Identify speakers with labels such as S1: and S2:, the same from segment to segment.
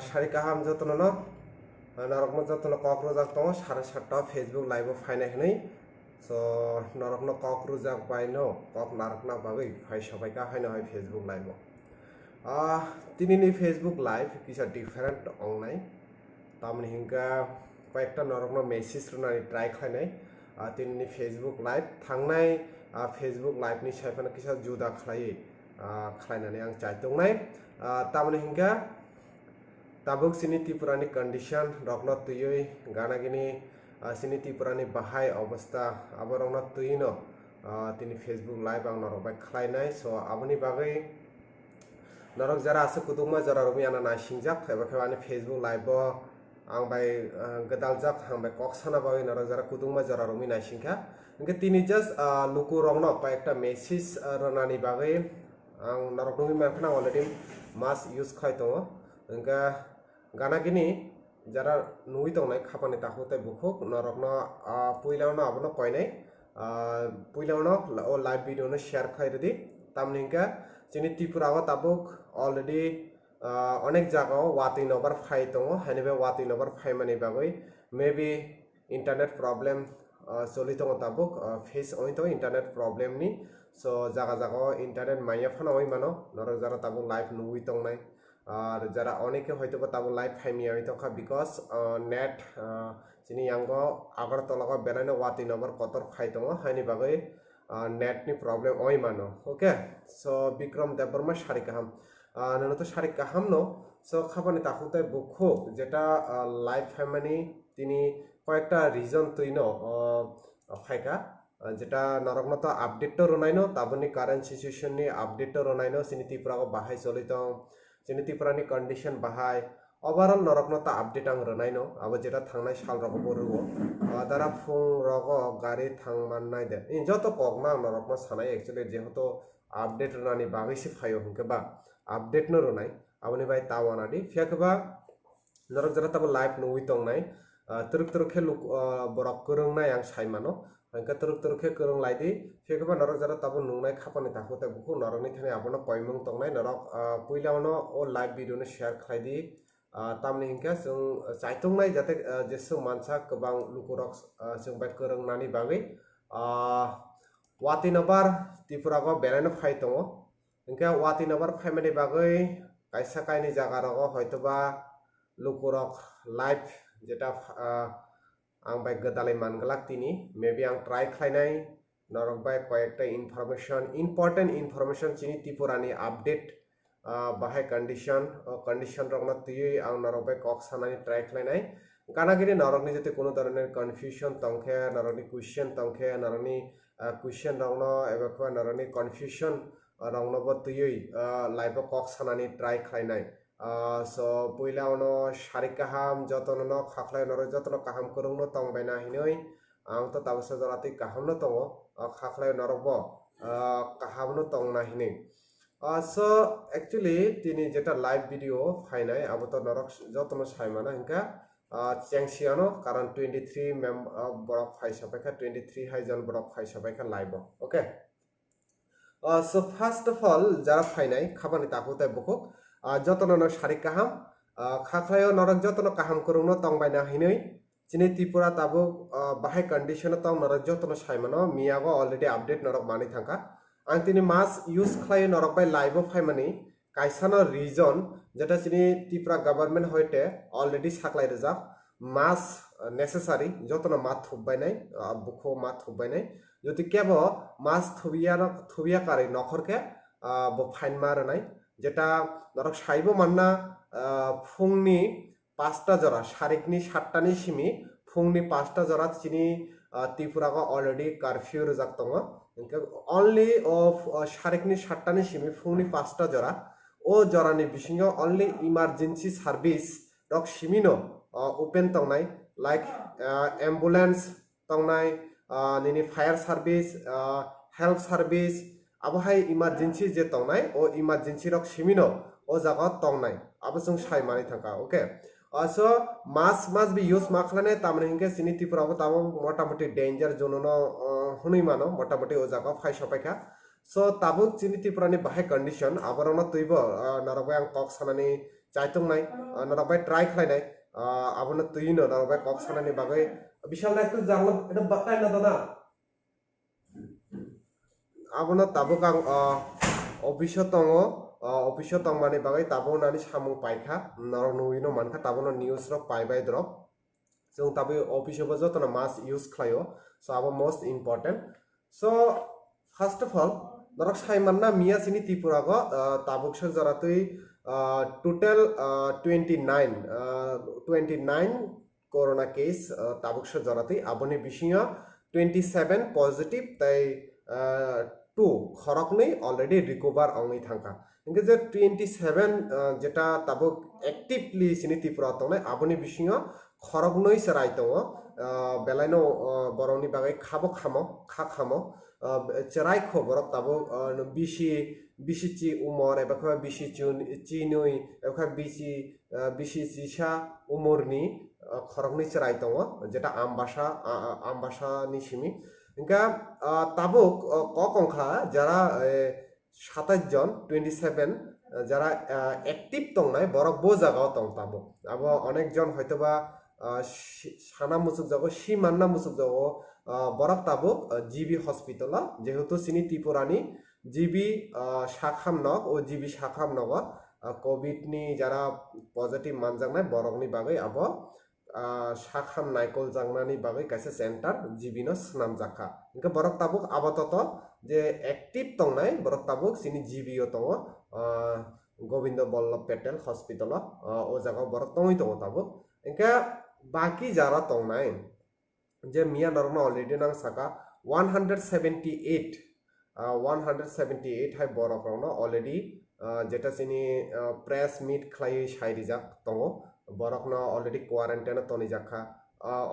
S1: সারি কাহাম যতন নরকম যতন কক রোজাক দङ 7:30 ফেসবুক লাইভ ফাইনাই সো নরকম কক রোজাক বাইনো কক নারকনা বাগৈ ফাই সবাইকা হাইনো হয় ফেসবুক লাইভ তিনিনি ফেসবুক লাইভ কিসা ডিফারেন্ট অংনাই তামনি হিংকা কয়েকটা নরকম মেসেজ রুনানি ট্রাই খাইনাই তিনিনি ফেসবুক লাইভ थांनाय फेसबुक लाइभनि सायफाना किसा जुदा खालायनानै आं चाइदोंनाय तामनि हिंगा ताबुक सिनि त्रिपुरानि कंडिशन रकना तुयै गानागिनि सिनि त्रिपुरानि बाहाय अवस्था आबरकना तुयिनो तिनि फेसबुक लाइभ आं नरबाय खालायनाय सो आबनि बागै नरक जरा आसे कुदुमा जरा रमि आना नासिंजाक एबा खेबानि फेसबुक लाइभ आं बाय गदालजाक आं बाय कक्साना बागै नरक जरा कुदुमा जरा रमि नासिंखा इनके तिनी जस्ट लुकु रंगनो कयेकटा मेसेज रनानि बागै आं नरकनि मानखना अलरेडी मास यूज खाय दङ इनका गानागिनि जरा नुइ दंनाय खापानि ताखुते बुखुक नरकनो पुइलावनो आबनो कयनाय पुइलावनो ओ लाइव भिडियोनो शेयर खायरदि तामनिंका जोंनि त्रिपुरायाव ताबुक अलरेडी अनेक जागायाव वाति नम्बर फाइ दङ हानिबे वाति नम्बर फाइमानि बागै मेबी इंटरनेट प्रॉब्लम चलि दङ ताबुक फेस ओइ तो इंटरनेट प्रॉब्लम नि सो जागा जागा इंटरनेट माइया फना ओइ मानो नरक जरा ताबुक लाइव नुइ दंनाय और जरा अनेके हयतो ताबुक लाइव फाइमिया ओइ तखा बिकॉज नेट जिनि यांगो आगर तलगा बेरायनो वाति नम्बर कतर फाइ दङ हानि बागै नेट नि प्रॉब्लम ओइ मानो ओके सो विक्रम देबबर्मा सारि गाहाम नोनो तो सारि गाहाम नो सो खाबानि ताखुते बुखुक जेटा लाइव फाइमानि तिनि কয়েকটা রিজন তৈনো ফাইকা যেটা নরকনত আপডেট তো রনাইনো তাবনি কারেন্ট সিচুয়েশন নি আপডেট তো রনাইনো সিনি ত্রিপুরাগো বাহাই চলিত সিনি ত্রিপুরানি কন্ডিশন বাহাই ওভারঅল নরকনত আপডেট আং রনাইনো আবো যেটা থাংনাই সাল রকম বরুগো দারা ফুং রগ গাড়ি থাংমাননাই দে इन যত কগনা নরকম সানাই एक्चुअली যেহেতু আপডেট রনানি বাগৈসি ফাইও হংকে বা আপডেট ন রনাই আবনি বাই তাওয়ানাদি ফিয়াকবা নরক জরা তাবো লাইভ নুই তংনাই teruk terukhe luk borok korongnaय आं सायमानो हंका teruk terukhe korong laidi फेकबा नरक जरा ताबो नुनाय खापानि ताखुते बुखु नरकनि थाने आबनो पयमंग तंनाय नरक पुइलावनो ओ लाइव भिडियोनो शेयर खालायदि तामनि हिंका जों चाइतंनाय जाते जेसो मानसा गोबां लुकुरक जों बाय कोरोंनानि बागै वाति नम्बर त्रिपुरागो बेरायनो फाय दङ हिंका वाति नम्बर फायमानि बागै कायसा कायनि जागा रग हयतोबा लुकुरक लाइव जेटा आं बाय गदालै मानगलाक तिनि मेबी आं ट्राई खालायनाय नरक बाय कयेकटा इनफरमेशन इम्पोर्टेंट इनफरमेशन चिनि त्रिपुरानि अपडेट बाहाय कंडिशन रकना तुयै आं नरक बाय कक सानानि ट्राई खालायनाय गानागिरि नरकनि जते कोनो धरনের कन्फ्यूजन तंखे नरकनि क्वेश्चन तंखे नरकनि क्वेश्चन रंगनो एबा नरकनि कन्फ्यूजन रंगनोबो तुयै लाइभ कक सानानि ट्राई खालायनाय सो पुइलावनो सारि गाहाम जतन खाख्लाय नर जतन गाहाम करंनो तंबायना हिनै आं तो ताबसे जराति गाहामनो दङ खाख्लाय नरबो गाहामनो तंना हिनै सो एक्चुअली तिनि जेटा लाइव भिडियो फाइनाय आबो तो नरक जतन सायमाना हिंका चेंसियानो कारण 23 बरक फाइ सबायखा 23 हाइजन बरक फाइ सबायखा live okay so first of all जरा फाइनाय खाबानि ताखुते बुखु जतन सारि गाहाम खाख्लायो नरक जतन गाहाम करंनो तंबायना हिनै चिनि त्रिपुरा ताबो बाहाय कंडिशन तंग नरक जतन सायमानो मियागो अलरेडी अपडेट नरक मानि थांका आं तिनि मास यूज खालायो नरक बाय लाइभ फायमानि कायसानो रिजन जेटा चिनि त्रिपुरा गवर्नमेंट हयते अलरेडी साख्लाय रजाक मास नेसेसारि जतन मा थुबायनाय बुखो मा थुबायनाय जति केबो मास थुबिया कारै नखरके बो फाइन मारनाय जेटा नरक साइबो मानना फुंनि 5टा जरा सारिकनि 7टानि सिमि फुंनि 5टा जरा चिनि त्रिपुरागो अलरेडी कर्फ्यू रजाक दङ इनका ओनली अफ सारिकनि 7टानि सिमि फुंनि 5टा जरा ओ जरानि बिसिङो ओनली इमार्जेंसी सर्विस रक सिमिनो ओपन तंनाय लाइक एम्बुलेंस तंनाय निनि फायर सर्विस हेल्थ सर्विस आबहाय इमार्जेंसी जे तंनाय ओ इमार्जेंसी रक सिमिनो ओ जागा तंनाय आबो जों सायमानि थांका ओके सो मास बि यूज मा खालाने तामने हिंके सिनि त्रिपुराबो ताबो मोटामोटी डेंजर जोननो हुनै मानो मोटामोटी ओ जागा फाय सबायखा so tabuk chini Tripura ni bahai condition abarona tuibo narabai ang kok sanani chaitung nai narabai try khlai nai abona tuino narabai kok sanani bagai bishal na ekটু janglam eta batai na dada abona tabuk ang office tongo office tongmani bagai tabuk nani samung paikha narok nuino mankha tabona news rok paibai drop जों ताबे office बा जतना mass use khlaio so abo most important so first of all dorok saimanna miya sini Tripura go tabuk sa jaratui total 29 corona case tabuk sa jaratui aboni bisinga 27 positive tai 2 khorokni already recover ongi thangka inge je 27 jeta tabuk actively sini Tripura tongnai aboni bisinga খরগনই সেরাই দङ বেলাইনো বরংনি বাগै খাবো খামো চেরাই খবরক তাবো BC চি উমর এবা BC চিনুই এবা BC চিসা উমরনি খরগনই সেরাই দङ যেটা আমবাসা নি Simi Inca তাবুক কংখা যারা 27 জন 27 যারা active তংনাই বরক বো জায়গাও তং তাবো আবো অনেকজন হয়তোবা সানা মুসুক যাবো সিমান্না মুসুক যাবো বরক তাবো জিবি হসপিটাল যেহেতু সিনি Tripurani জিবি শাখাম নক ও জিবি শাখাম নগ কোভিড নি যারা পজিটিভ মানজাংনাই বরকনি বাগৈ আবো শাখাম নাইকল জাংনানি বাগৈ কাইসে সেন্টার জিবিনো নাম জাখা ইনকা বরক তাবুক আপাতত যে অ্যাক্টিভ তংনাই বরক তাবুক সিনি জিবিও তং গোবিন্দ বল্লভ পেটেল হসপিটাল ও জায়গা বরক তংই তং তাবুক ইনকা বাকি যারা তংনাই যে মিয়া নরমা অলরেডি নাং সাকা 178 হাই বরক রং অলরেডি যেটা সিনি প্রেস মিট খাই সাইরিজাক তং বরক না অলরেডি কোয়ারেন্টাইনে তনি জাখা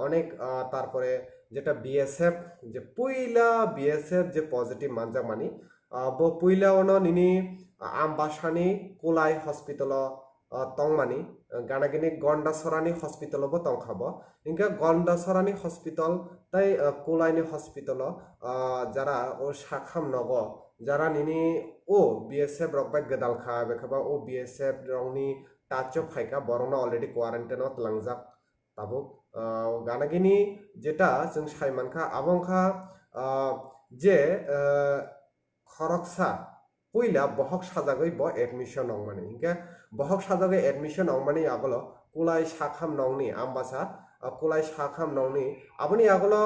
S1: অনেক তারপরে যেটা বিএসএফ যে পুইলা বিএসএফ যে পজিটিভ মানজাক মানি bo puilaono nini ambasani kulai hospital tongmani ganagini Gondasorani hospital bo tongkhabo inka Gondasorani hospital tai kulai ni hospital jara o shakham nogo jara nini o BSF rokbai gedal kha bekhaba o BSF rongni tacho phaika borona already quarantine ot langjak tabuk ganagini jeta jeng saimankha abongkha je খরকসা পইলা বহক সাজাগৈ ব admission নংমানি Inca বহক সাজাগৈ admission নংমানি আগলো Kulai শাখাম নংনি Ambassa Kulai শাখাম নংনি আপনি আগলো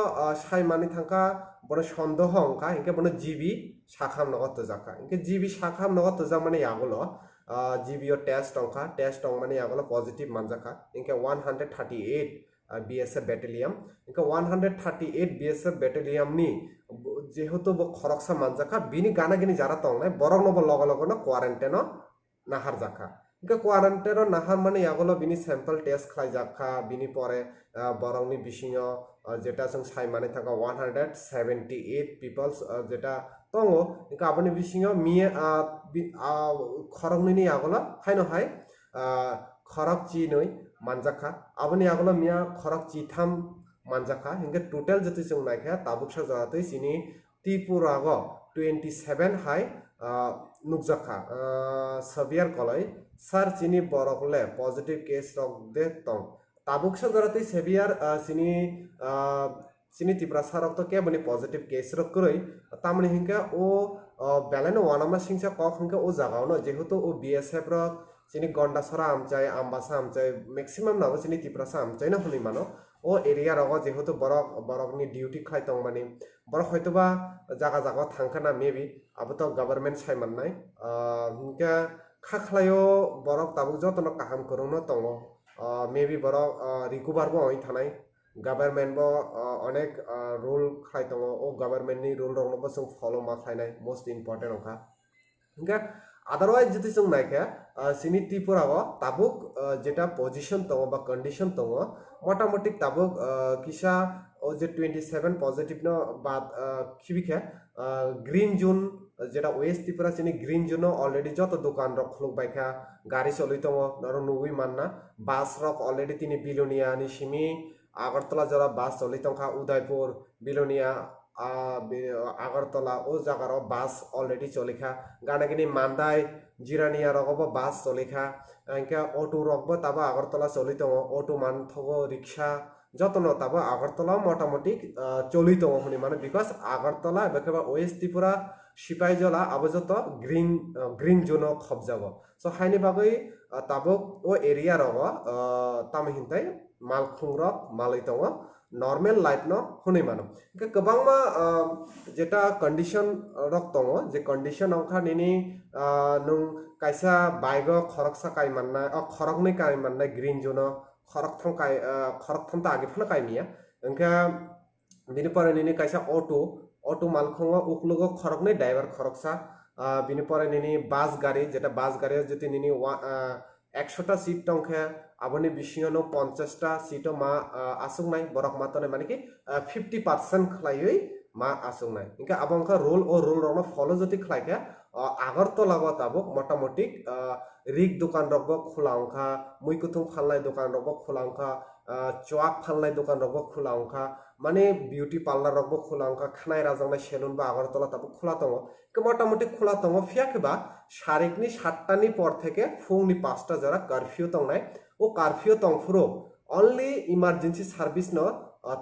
S1: সাইমানি থাকা বড় সন্দেহ অঙ্কা ইনকা বড় জিবি শাখাম নগত জাকা ইনকা জিবি শাখাম নগত জামানি আগলো জিবিও টেস্ট অঙ্কা টেস্ট অংমানি আগলো পজিটিভ মানজাকা ইনকা 138 BSF battalion ইনকা 138 BSF battalion ni যেহেতু খরকসা মানজাকা বিনি গানাগিনি যারা তংনাই বরং নব লগ লগ না কোয়ারেন্টাইন নাহার জাকা ইনকা কোয়ারেন্টাইন নাহার মানে ইয়াগলো বিনি স্যাম্পল টেস্ট খাই জাকা বিনি পরে বরংনি বিসিং যেটা जों সাইমানে থাকা 178 পিপলস যেটা তং ইনকা আপনি বিসিং মিয়ে খরংনি ইয়াগলো হাইনো হাই খরক চি নই মানজাকা আপনি ইয়াগলো মিয়া খরক চি থাম manjaka hingga total jati jeng naikha tabuksa jaratui sini Tripura go 27 hai nukjaka severe kolai sar chini borokle positive case rok de tong tabuksa jaratui severe sini Tripura sarok to keboni positive case rok kroi tamni hingga o belano wanama singsa kok hingga o jagaono jehetu o BSF rok sini Gondasora amchai ambasa amchai maximum nabo sini Tripura sa amchai na honi mano O area রগ যেহেতু বরকনি duty খাই তং মানে বরক হয়তোবা জায়গা জায়গা থাংখানা maybe আবতো government সাইমাননাই Inca খাখলায়ও বরক তাবুক যতন কাহাম করুন তং maybe বরক recover বো ওই থানাই গভর্নমেন্ট বো অনেক রুল খাই তং ও গভর্নমেন্টনি রুল রংবো जों ফলো মা খাইনাই মোস্ট ইম্পর্টেন্ট অংখা ইনকা আদারওয়াইজ যদি जों নাইখা সিনি Tripura go tabuk যেটা পজিশন তং বা কন্ডিশন তং মোটামুটি তাবুক কিসা ও যে 27 পজিটিভ ন বাদ খিবিখা গ্রিন জোন যেটা ওয়েস্ট Tripura চিনি গ্রিন জোন অলরেডি যত দোকান রক খুলুক বাইখা গাড়ি চলি তং নর নুই মাননা বাস রক অলরেডি তিনি বিলোনিয়া নি সিমি আগরতলা যারা বাস চলি তংখা উদয়পুর বিলোনিয়া আগরতলা ও জায়গার বাস অলরেডি চলিখা গানাগিনি মান্দাই জিরানিয়া রকব বাস চলিখা এনকা অটো রকব তাবা আগরতলা চলি দङ অটো মান থব রিক্সা যতন তাবা আগরতলা মোটামুটি চলি দङ হনি মানে বিকজ আগরতলা এবার ওয়েস্ট ত্রিপুরা সিপাহীজলা আবযত গ্রিন জোন খবজাব সো হাইনি বাগৈ তাবক ও এরিয়া রগ তামহিনতাই মালখুং রক মালাই দङ নর্মাল লাইফ ন হনি মানো गोबांमा जेटा कंडिशन रक दङ जे कंडिशन अंखा निनि नों कायसा बाइक खरकसा काय माननाय खरकनै काय माननाय ग्रीन जोन खरकथम ता आगे फना कायमिया ओंखा बिनि परे निनि कायसा ऑटो मालखंग उकलुग खरकनै ड्राइवर खरकसा बिनि परे निनि बास गाड़ी जेटा बास गाड़ी जति निनि 100টা সিট টংখা আবনি বিশিয়নো 50টা সিটও মা আসুংনাই বরক মাতনে মানে কি 50% খলাইই মা আসুংনাই ইনকা আবংখা রোল ও রোল রং ফলো যদি খলাইকা আগরতলা তাবক মোটামুটি রিক দোকান রকব খোলা অংখা মুইকুতুং ফালনাই দোকান রকব খোলা অংখা চোয়াক ফালনাই দোকান রকব খোলা অংখা মানে বিউটি পার্লার রকব খোলা অংখা খানাই রাজাংনাই সেলুন বা আগরতলা তাবক খোলা দङ মোটামুটি খোলা দङ ফিয়াকেবা সারেকনি 7টানি পর থেকে ফুংনি 5টা যারা কারফিউ তংনাই ও কারফিউ তংফুরো অনলি ইমার্জেন্সি সার্ভিস ন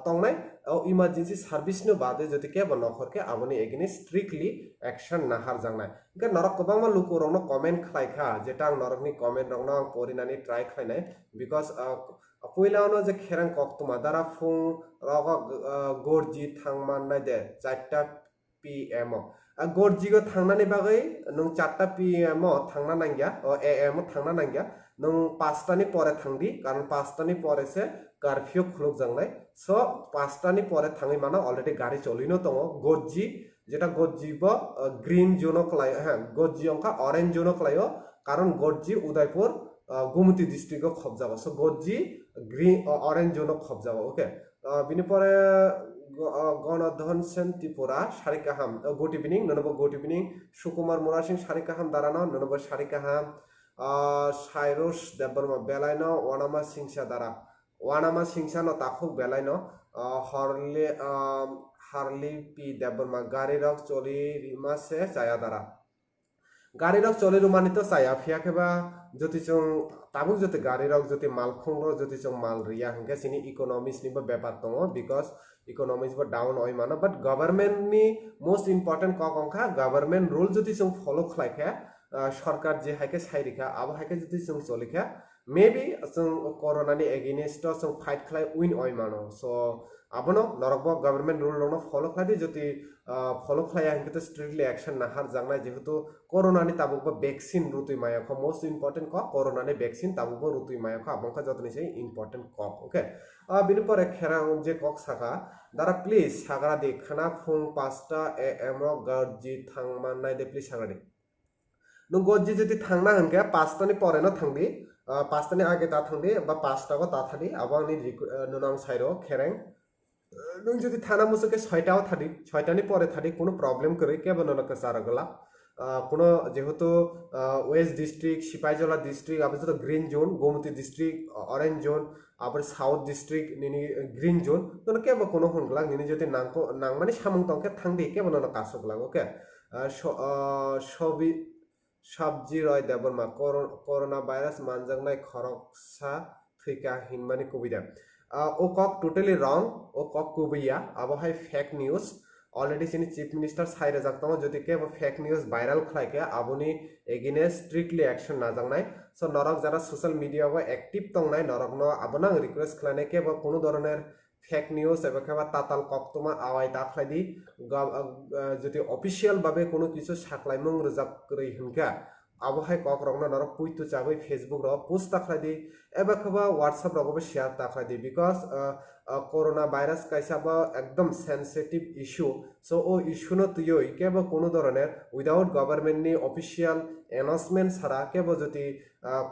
S1: তংনাই ও ইমার্জেন্সি সার্ভিস ন বাদে যদি কে নখরকে আবনি এগিনি স্ট্রিক্টলি অ্যাকশন নাহার জাংনাই কে নরক কবাংমা লুকু রংনো কমেন্ট খাইখা যেটা নরকনি কমেন্ট রংনো পরিনানি ট্রাই খাইনাই বিকজ পয়লানো যে খেরাং কক্তমা দ্বারা ফুং রগ গরজি থাংমাননাই দে 4টা PM गरजिगो थांनानै बागै नों 4टा PM थांना नांगिया AM थांना नांगिया नों 5टानि परे थांदि कारण 5टानि परेसे कारफिउ खुलुक जांनाय सो 5टानि परे थाङै माना अलरेडी गाड़ी चलिनो दङ गरजि जेटा गरजिब ग्रीन जोनो खलाय হ্যাঁ गरजि अंका ऑरेंज जोनो खलायो कारण गरजि उदयपुर गोमती डिस्ट्रिक्टआव खबजाबो सो गरजि ग्रीन ऑरेंज जोनो खबजाबो ओके बिनि परे गणधन सेन त्रिपुरा सारिकाहाम गुड इभिनिंग ननबो गुड इभिनिंग सुकुमार मुरा सिंह सारिकाहाम दारानो ननबो सारिकाहाम साइरुस देबबर्मा बेलायनो वानामा सिंसा दारा वानामा सिंसा न ताखुक बेलायनो हारली पी देबबर्मा गाड़ी रक चली रिमा से जाया दारा गाड़ी रक चली रुमानी तो साया फियाकेबा जति जों ताबुक जति गाड़ी रक जति माल खुंग्रो जति जों माल रिया हंके सिनि इकोनॉमिक्स निबो व्यापार दङ बिकज इकोनॉमिक्स बो डाउन ओइ मानो बट गवर्नमेंट नि मोस्ट इम्पोर्टेंट कखंखा गवर्नमेंट रूल जति जों फॉलो खलायखा सरकार जे हाइके साइरिखा आबो हाइके जति जों चलिखा मेबी जों कोरोना नि एगेनिस्ट जों फाइट खलाय उइन ओइ मानो सो आबनो नरकबो गवर्नमेंट रूल रंनो फॉलो खलायदि जति फॉलो खलाया हंके तो स्ट्रिक्टली एक्शन नाहार जांनाय जेहेतु कोरोना नि ताबुकबो वैक्सीन रुतुइ मायाखो मोस्ट इम्पोर्टेंट क कोरोना नि वैक्सीन ताबुकबो रुतुइ मायाखो आबंखा जतनि से इम्पोर्टेंट क ओके बिनि परे खेरां जे कक साखा दारा प्लीज सागरा दे खाना फुं 5टा AM गरजि थांमाननाय दे प्लीज सागरा दे नों गरजि जति थांना हनके 5टानि परे न थांदि 5टानि आगे ता थांदि बा 5टा को ता थादि आबांनि नुनां साइरो खेरें नों जति थाना मुसके 6टाव थादि 6टानि परे थादि कोनो प्रॉब्लेम करे के बननक सारगला কোনো যেহেতু ওয়েস্ট ডিস্ট্রিক্ট সিপাহীজলা ডিস্ট্রিক্ট আবার তো green zone Gomati district orange zone আবার সাউথ ডিস্ট্রিক্ট নিনি গ্রিন জোন তো কেবো কোনো হনগলা নিনি যদি নাংকো নাং মানে সামং তংকে থাংদি কেবো নন কাসগলা ওকে সবি সবজি রয় দেবরমা করোনা ভাইরাস মানজাংনাই খরকসা থৈকা হিনমানি কবিতা ও কক টোটালি রং ও কক কবিয়া আবহাই ফেক নিউজ অলরেডি চিনি চিফ মিনিস্টার সাইরে জাগতাম যদি কে ফেক নিউজ ভাইরাল খাইকে আবনি এগিনে স্ট্রিক্টলি অ্যাকশন না জাংনাই সো নরক যারা সোশ্যাল মিডিয়াও অ্যাক্টিভ তংনাই নরক ন আবনাং রিকোয়েস্ট খাইনে কে কোনো ধরনের ফেক নিউজ এবার কেবা তাতাল কক্তমা আওয়াই দাখলাইদি যদি অফিসিয়াল ভাবে কোনো কিছু সাকলাইমং রোজাক করি হিনকা আবহাই কক রং নরক পুইতু চাবই ফেসবুক র পোস্ট দাখলাইদি এবার কেবা হোয়াটসঅ্যাপ রকম শেয়ার দাখলাইদি বিকজ कोरोना भाइरास कैसाबा एकदम सेंसिटिव इश्यू सो ओ इश्यू न तुई केबो कोनो धरनेर उइदाउट गवर्नमेंट नि ऑफिशियल अनाउंसमेंट सारा केबो जति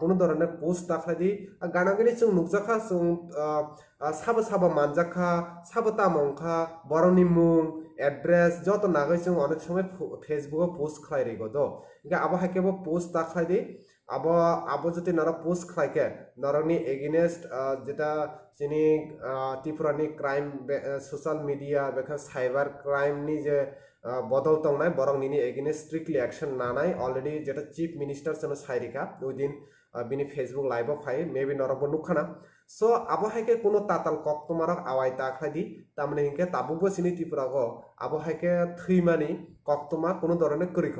S1: कोनो धरनेर पोस्ट दाखलाइदि गानागनि जों नुकजाखा जों साबो साबो मानजाखा साबो तामंखा बरनि मुं एड्रेस जत नागै जों अनेक समय फेसबुक पोस्ट खालायरिगो दो इनका आबो हाकेबो पोस्ट दाखलाइदि abo abo যদি নর পোস্ট খাইকে নরনি এগেনেস্ট যেটা যিনি ত্রিপুরানি ক্রাইম সোশ্যাল মিডিয়া বেখা সাইবার ক্রাইম নি যে বদল তংনাই বরং নিনি এগেনেস্ট স্ট্রিক্টলি অ্যাকশন নানাই অলরেডি যেটা চিফ মিনিস্টার যেন সাইরিকা ওইদিন বিনি ফেসবুক লাইভ ফাই মেবি নরকবো নুখানা সো আবো হাইকে কোনো তাতাল কক তোমারক আওয়াই তাখাদি তারমানে হিংকে তাবুবো চিনি ত্রিপুরাগো আবো হাইকে থৈমানি কক তোমা কোনো ধরনের করিখ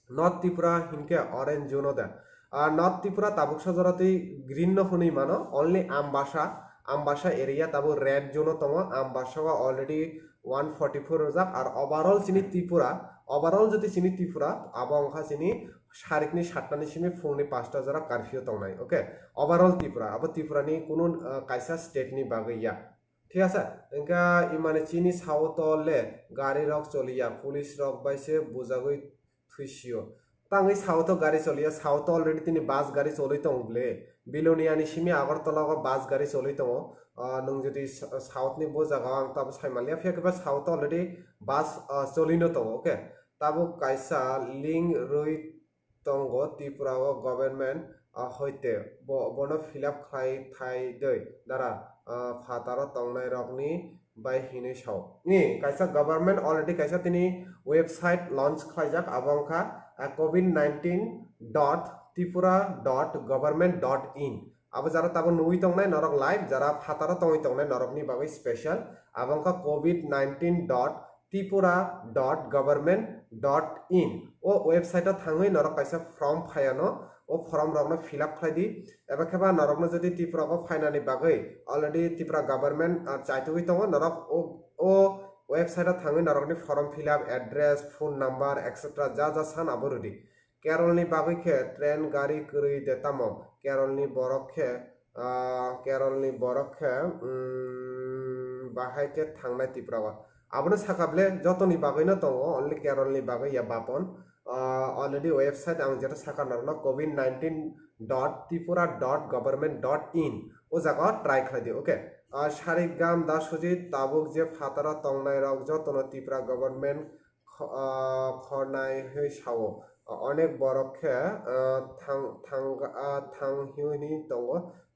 S1: নর্থ ত্রিপুরা হিংকে অরেঞ্জ জোনও দেয় আর নর্থ ত্রিপুরা তাবুক সজরাতেই গ্রিন নহনি মানো অনলি আমবাসা এরিয়া তাবু রেড জোনও তম আমবাসা অলরেডি 144 রোজাক আর ওভারঅল চিনি ত্রিপুরা ওভারঅল যদি চিনি ত্রিপুরা আবো অংখা চিনি সারিকনি 7টানি সিমি ফুংনি 5টা জরা কারফিউ তংনাই ওকে ওভারঅল ত্রিপুরা আবো ত্রিপুরানি কোনো কাইসা স্টেটনি বাগৈয়া ঠিক আছে ইনকা ইমানে চিনি সাউতলে গাড়ি রক চলিয়া পুলিশ রক বাইসে বুজাগৈ থুইসিও তাঙ্গি সাউথ গাড়ি চলিয়া সাউথ অলরেডি তিনি বাস গাড়ি চলি তংবলে বিলোনিয়ানি সিমি আগরতলা বাস গাড়ি চলি তং নং যদি সাউথনি বো জায়গা আং তাবো সাইমালিয়া ফেকেবা সাউথ অলরেডি বাস চলিনো তং ওকে তাবো কাইসা লিং রই তঙ্গ ত্রিপুরা গভর্নমেন্ট হইতে বন ফিল আপ খাই থাই দই দ্বারা ফাতার তংনাই রকনি বাই হিনে সাও নি কাইসা গভর্নমেন্ট অলরেডি কাইসা তিনি ওয়েবসাইট লঞ্চ খাইজাক আবংখা covid19.tripura.government.in আবো যারা তাবো নুই তংনাই নরক লাইভ যারা ফাতারা তংই তংনাই নরকনি বাগৈ স্পেশাল আবংখা covid19.tripura.government.in ও ওয়েবসাইটে থাঙ্গই নরক কাইসা ফর্ম ফায়ানো ও ফর্ম রকনো ফিল আপ খাইদি এবার খেবা নরকনো যদি ত্রিপুরাকে ফাইনানি বাগৈ অলরেডি ত্রিপুরা গভর্নমেন্ট চাইতুই তং নরক ও ওয়েবসাইটে থাঙ্গই নরকনি form fill up address phone number etcetera যা যা সান আবো রেডি কেরলনি বাগৈখে ট্রেন গাড়ি করি দেতামো কেরলনি বরখে বাহাইকে থাংনাই ত্রিপুরা আবনো সাকাবলে যতনি বাগৈনো দङ অনলি কেরলনি বাগৈ ইয়া বাপন অলরেডি ওয়েবসাইট আং যেটা সাকা নরনো covid19.tripura.government.in ও জায়গা ট্রাই খাইদি ওকে সারিগাম দা সুজিত তাবুক যে ফাতারা তংনাই রক যতন ত্রিপুরা গভর্নমেন্ট খরনাই হই সাও অনেক বরক্ষে থাংহিউনি দङ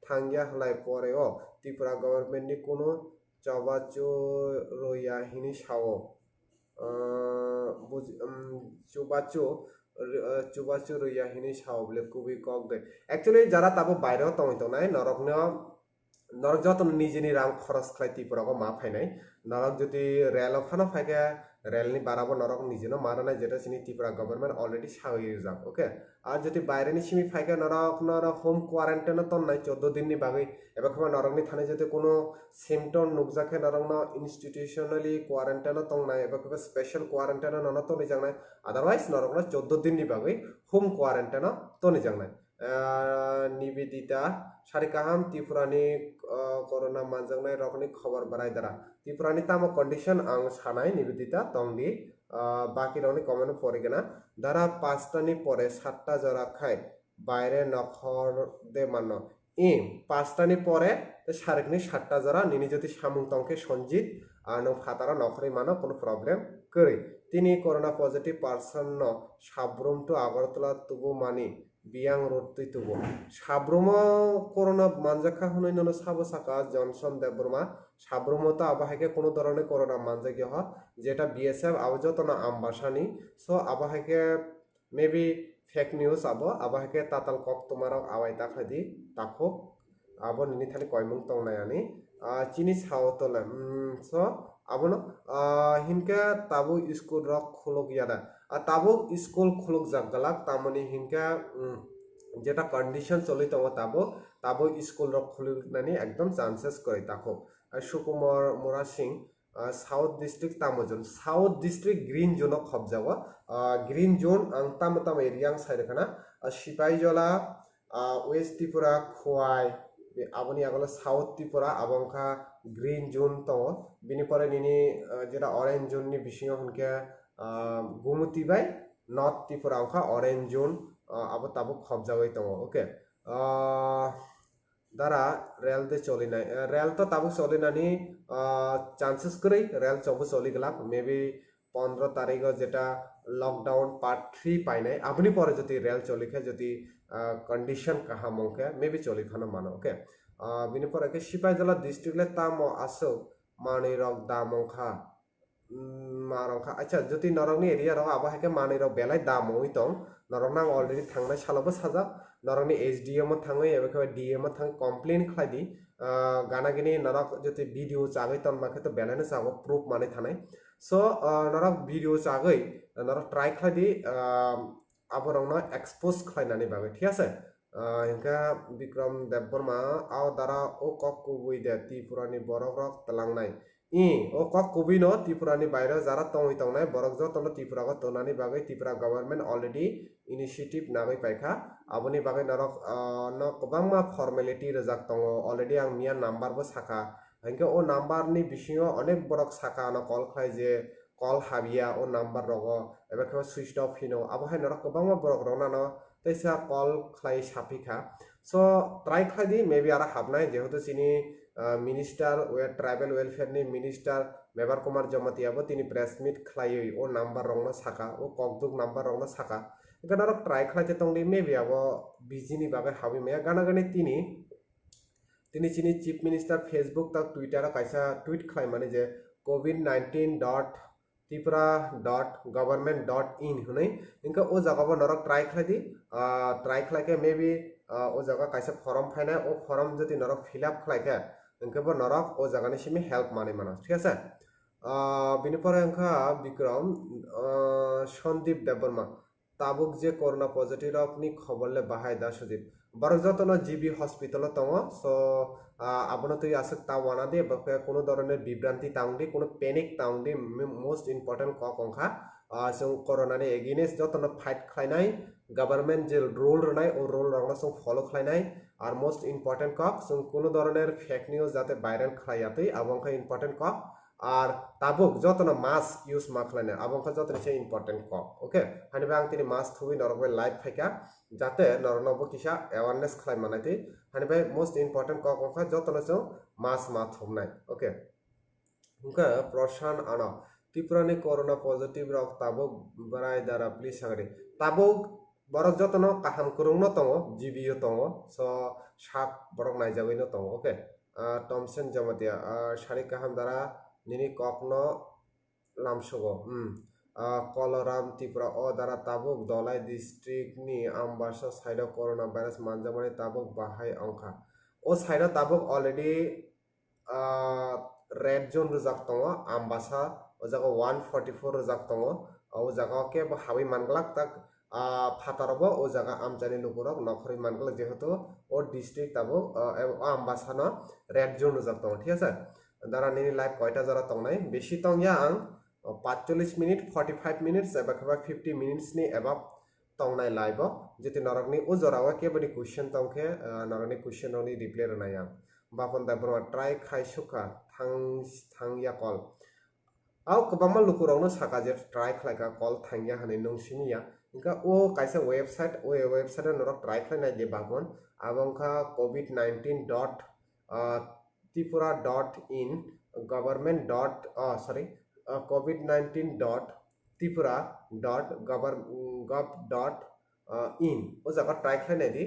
S1: থাঙ্গিয়া হলাই পরেও ত্রিপুরা গভর্নমেন্টনি কোনো চবাচুরইয়া হিনি সাও চুবাচু রইয়া হিনি সাও বলে খুবই কক দে একচুয়ালি যারা তাবো বাইরেও তংই তংনাই নরক যত নিজেনি রাং খরচ খাই ত্রিপুরাকে মা ফাইনাই নরক যদি রেল ফানো ফাইকে রেলনি বাড়াবো নরক নিজেনো মারানাই যেটা চিনি ত্রিপুরা গভর্নমেন্ট অলরেডি সাগিয়ে যাক ওকে আর যদি বাইরেনি সিমি ফাইকে নরক হোম কোয়ারেন্টাইনও তন নাই 14 দিননি বাগৈ এবার সময় নরকনি থানে যদি কোনো সিমটম নুকজাকে নরক ইনস্টিটিউশনালি কোয়ারেন্টাইনও তং নাই এবার স্পেশাল কোয়ারেন্টাইনও নন তো নিজাং নাই আদারওয়াইজ নরক 14 দিননি বাগৈ হোম কোয়ারেন্টাইনও তো নিজাং নাই নিবেদিতা সারিকাহাম ত্রিপুরানি করোনা মানजांनाय रकनि खबर बाराय दारा ত্রিপুরানি তামো কন্ডিশন आं সানাই নিবেদিতা তংদি বাকি রকনি কমেন্ট পড়িগেনা দারা 5টানি পরে 7টা জরা খাই বাইরে নখর দে মানো ইম 5টানি পরে সারিকনি 7টা জরা নিনি যদি সামুং তংকে সঞ্জিত আর নো ফাতারা নখরি মানো কোনো প্রবলেম করি তিনি করোনা পজিটিভ পারসন ন সাব্রুম টু আগরতলা তুবু মানি বিয়াং রোডতৈ তুবো সাব্রুম করোনা মানজাখা হনৈ ননো সাবো সাকা জনসন দেববর্মা সাব্রুম তো আবহাইকে কোনো ধরনের করোনা মানজাগি হ যেটা বিএসএফ আবজতনা আমবাসানি সো আবহাইকে মেবি ফেক নিউজ আবহাইকে তাতাল কক তোমার আওয়াই তাখাদি তাকো আবো নিনি থানি কয়মুং তংনায়ানি চিনি সাওতলে সো আবনো হিনকে তাবু স্কুল রক খুলক ইয়াদা তাবো স্কুল খুলক জাগালাক তামনি হিনকে যেটা কন্ডিশন চলি তাবো স্কুল রক খুলনানি একদম চান্সেস করে তাকো সুকুমার মোরা সিং সাউথ ডিস্ট্রিক্ট তামোজন সাউথ ডিস্ট্রিক্ট গ্রিন জোন খবজাব গ্রিন জোন আং তাম এরিয়া সাইডখানা সিপাহীজলা ওয়েস্ট ত্রিপুরা খোয়াই আবনি আগলে সাউথ ত্রিপুরা আবংখা গ্রিন জোন দङ बिनि परे निनि जेटा ऑरेंज जोन नि बिसिङाव हुनके गुमुति बाय नॉर्थ त्रिपुरा अंखा ऑरेंज जोन आबो ताबो खबजागै दङ ओके दारा रेल दे चलिनाय रेल तो ताबो चलिनानि चांसेस करै रेल चबो चलिगलाक मेबी 15 তারিখ যেটা লকডাউন পার্ট 3 পাই নাই আপনি পরে যদি রেল চলিখে যদি কন্ডিশন কাহাম অংকে মেবি চলিখানো মানো ওকে বিনি পরে কে সিপাহীজলা ডিস্ট্রিক্টলে তাম আসো মানি রক দাম অংখা মারংখা আচ্ছা যদি নরংনি এরিয়া রক আবো হাকে মানি রক বেলাই দাম ওই তং নরং নাং অলরেডি থাंनाय सालावबो साजा नरंनि एसडीएम थाङै एबा डीएम थाङ कमप्लेन खालायदि गानागिनि नरक जति भिडियो चागै तन माखे तो बेलानो सागो प्रूफ माने थानाय सो नरक भिडियो चागै नरक ट्राई खालायदि आबरंनो एक्सपोज खालायनानै बागै ठीक আছে हिंका विक्रम देबबर्मा आव दारा ओ कक कुबुइ दे त्रिपुरानि बरक रक तलांनाय ओ कक कुबुइ न त्रिपुरानि बायरा जारा तंगै तंनाय बरक ज तन त्रिपुराखौ तोनानि बागै त्रिपुरा गभर्नमेन्ट अलरेडी इनिशिएटिभ नागै पाइखा आबनि बागै नरक न गोबांमा फर्मेलिटी रजाक दङ अलरेडी आं मिया नाम्बारबो साखा हिंका ओ नाम्बारनि बिसिङाव अनेक बरक साखा न कल खाय जे कल हाबिया ओ नाम्बार रग एबा खेबा सुइच अफ हिनो आबहाय नरक गोबांमा बरक रगना न तैसा कल खाय साफिखा सो ट्राई खायदि मेबी आरा हाबनाय जेहेतु सिनि मिनिस्टार ट्राइबल वेलफेयरनि मिनिस्टार मेबार कुमार जमातियाबो तिनि प्रेस मिट खालायै ओ नाम्बार रगना साखा ओ ककदुक नाम्बार रगना साखा गनारक ट्राई खालायते तंदि मेबी आबो बिजिनि बागै हाबि मेया गाना गानि तिनि चिनि चीफ मिनिस्टार फेसबुक तक ट्विटर कायसा ट्वीट खालाय माने जे covid19.tripura.government.in हुनै इनका ओ जगह नरक ट्राई खालायदि ट्राई खालायके मेबी ओ जगह कायसा फॉर्म फायना ओ फॉर्म जति नरक फिलअप खालायके इनका नरक ओ जगहनि सिमी हेल्प माने मानो ठीक আছে बिनिपर इनका विक्रम सन्दीप देबबर्मा ताबुक जे कोरोना पॉजिटिव अपनी खबरले बाहाय दा सुजित बरक जतन जीबी हॉस्पिटल तंग सो आपन तो आसक तावाना दे बके कोनो धरনের বিভ্রান্তি তাংদি কোনো প্যানিক তাংদি মোস্ট ইম্পর্টেন্ট ক কংখা जों कोरोनानि एगेनेस्ट जतन फाइट खालायनाय गभर्नमेंट जे रूल रनाय ओ रूल रंगना जों फॉलो खालायनाय आर मोस्ट इम्पॉर्टेंट क जों कोनो धरনের फेक न्यूज जाते भाइरल खालायातै आबंखा इम्पॉर्टेंट क আর তাবুক যতন মাস ইউজ মা খালাইনে আবংখা যতন সে ইম্পর্টেন্ট ক ওকে হানিবা আং তিনি মাস থুবি নরকবে লাইভ ফাইকা যাতে নরনব কিসা অ্যাওয়ারনেস খালাই মানাইতে হানিবা মোস্ট ইম্পর্টেন্ট ক কংখা যতন সে মাস মা থুবনাই ওকে হুকা প্রশান আনা ত্রিপুরানি করোনা পজিটিভ রক তাবুক বারাই দ্বারা প্লিজ সাগরে তাবুক বরক যতন কাহাম করুংনো দङ জিবিও দङ স সাক বরক নাইজাবैनो दङ ओके टमसेन जमातिया सारि काहाम द्वारा निनी ककनो लामसगो कलराम त्रिपुरा ओ दारा ताबुक दलाई डिस्ट्रिक्ट नि आमबासा साइड कोरोना भाइरास मानजामानि ताबुक बाहाय अंखा ओ साइड ताबुक अलरेडी रेड जोन रजाक दङ आमबासा ओ जागा 144 रजाक दङ ओ जागा के हाबि मानगलाक तक फातारबो ओ जागा आमजानि लुकुरक नखरि मानगलाक जेहेतु ओ डिस्ट्रिक्ट ताबुक आमबासा न रेड जोन रजाक दङ ठीक আছে दारा निनी लाइव कयटा जरा तंनाय बेसि तंया आं 45 मिनिट 45 मिनिट्स एबा 50 मिनिट्स नि एबा तंनाय लाइव जेति नरकनि ओ जरावा केबनि क्वेश्चन तंखे नरकनि क्वेश्चन नि रिप्लाई रनाय आं बापन दाबरो ट्राई खायसुका थांया कल आव कबामा लुकुरावनो साका जे ट्राई खालायका कल थांया हनै नंसिनिया इनका ओ कायसा वेबसाइट ओ वेबसाइट नरक ट्राई खालायनाय जे बागन आबंखा covid19.tripura.in covid19.tripura.gov.in ओ जगह ट्राई खालायनाय दि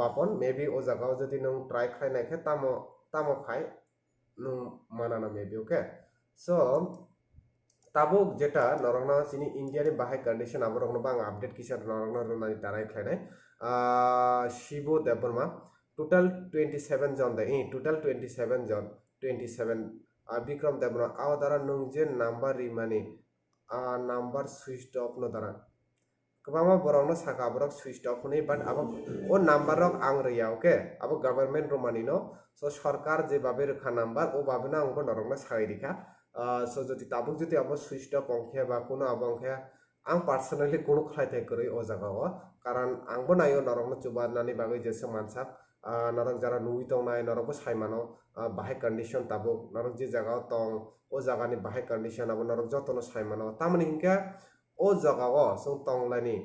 S1: बापन मेबी ओ जगह जदि नों ट्राई खालायनायखे तामो खाय नों मानाना मेबी ओके सो ताबुक जेटा नरकना सिनि इंडिया नि बाहाय कंडीशन आबरकनो बांग अपडेट किसा नरकना रनानि ताराय खालायनाय शिबो देबबर्मा टोटल 27 जन दे टोटल 27 जन 27 विक्रम देबबर्मा आव दारा नों जे नाम्बार रिमानि नाम्बार स्विच अफ न दारा गोबांमा बरकनो साका बरक स्विच अफ नै बाट अब ओ नाम्बार रक आं रैया ओके अब गभर्नमेंट रोमानि नो सो सरकार जे बाबे रखा नाम्बार ओ बाबेना आंबो नरकना सागै दिखा सो जति ताबुक जति अब स्विच अफ अंखे बा कोनो अब अंखे आं पर्सनली कोनो खालायथाय करै ओ जगाव कारण आंबो नायो नरकनो चुबानानि बागै जेसे मानसा नरक जरा नुई तंनाय नरकबो सायमानो बाहाय कंडीशन ताबुक नरक जे जगाव तं ओ जगानि बाहाय कंडीशन अब नरक जतनो सायमानो तामनि हिंका ओ जगाव जों तंलानि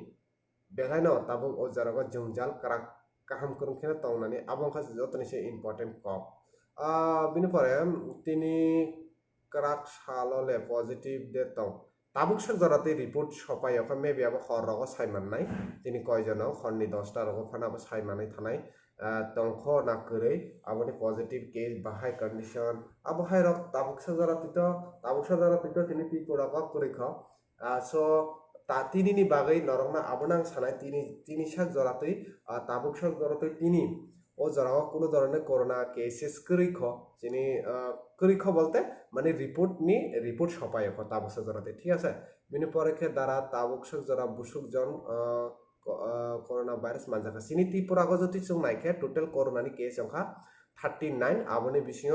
S1: बेलायनो ताबुक ओ जराव जंजाल कराक काहाम करंखेना तंनानि आबंखा जतनसे इम्पोर्टेंट कप बिनि परे तिनि krak salole positive de tong tabuk sa jarate report sopai oka maybe abo khor rogo saimannai tini koijono khorni 10টা rogo phana abo saimanai thanai tongkho na korei aboni positive case bahai condition abo hai rok tabuk sa jarate to tini people abo korei kho so ta tini ni bagai norokna abonang sanai tini sak jaratei tabuk sak jaratei tini ও জরাও কোনো ধরনের corona cases করিখ যিনি করিখ বলতে মানে report সপায় তাবুকসক জরাতে ঠিক আছে বিনি পরীক্ষা দ্বারা তাবুকসক জরা বুসুক জন করোনা ভাইরাস মানজাখা সিনি ত্রিপুরা যদি চুং নাইখে টোটাল করোনানি কেস সংখ্যা 39 আবনি বিসিং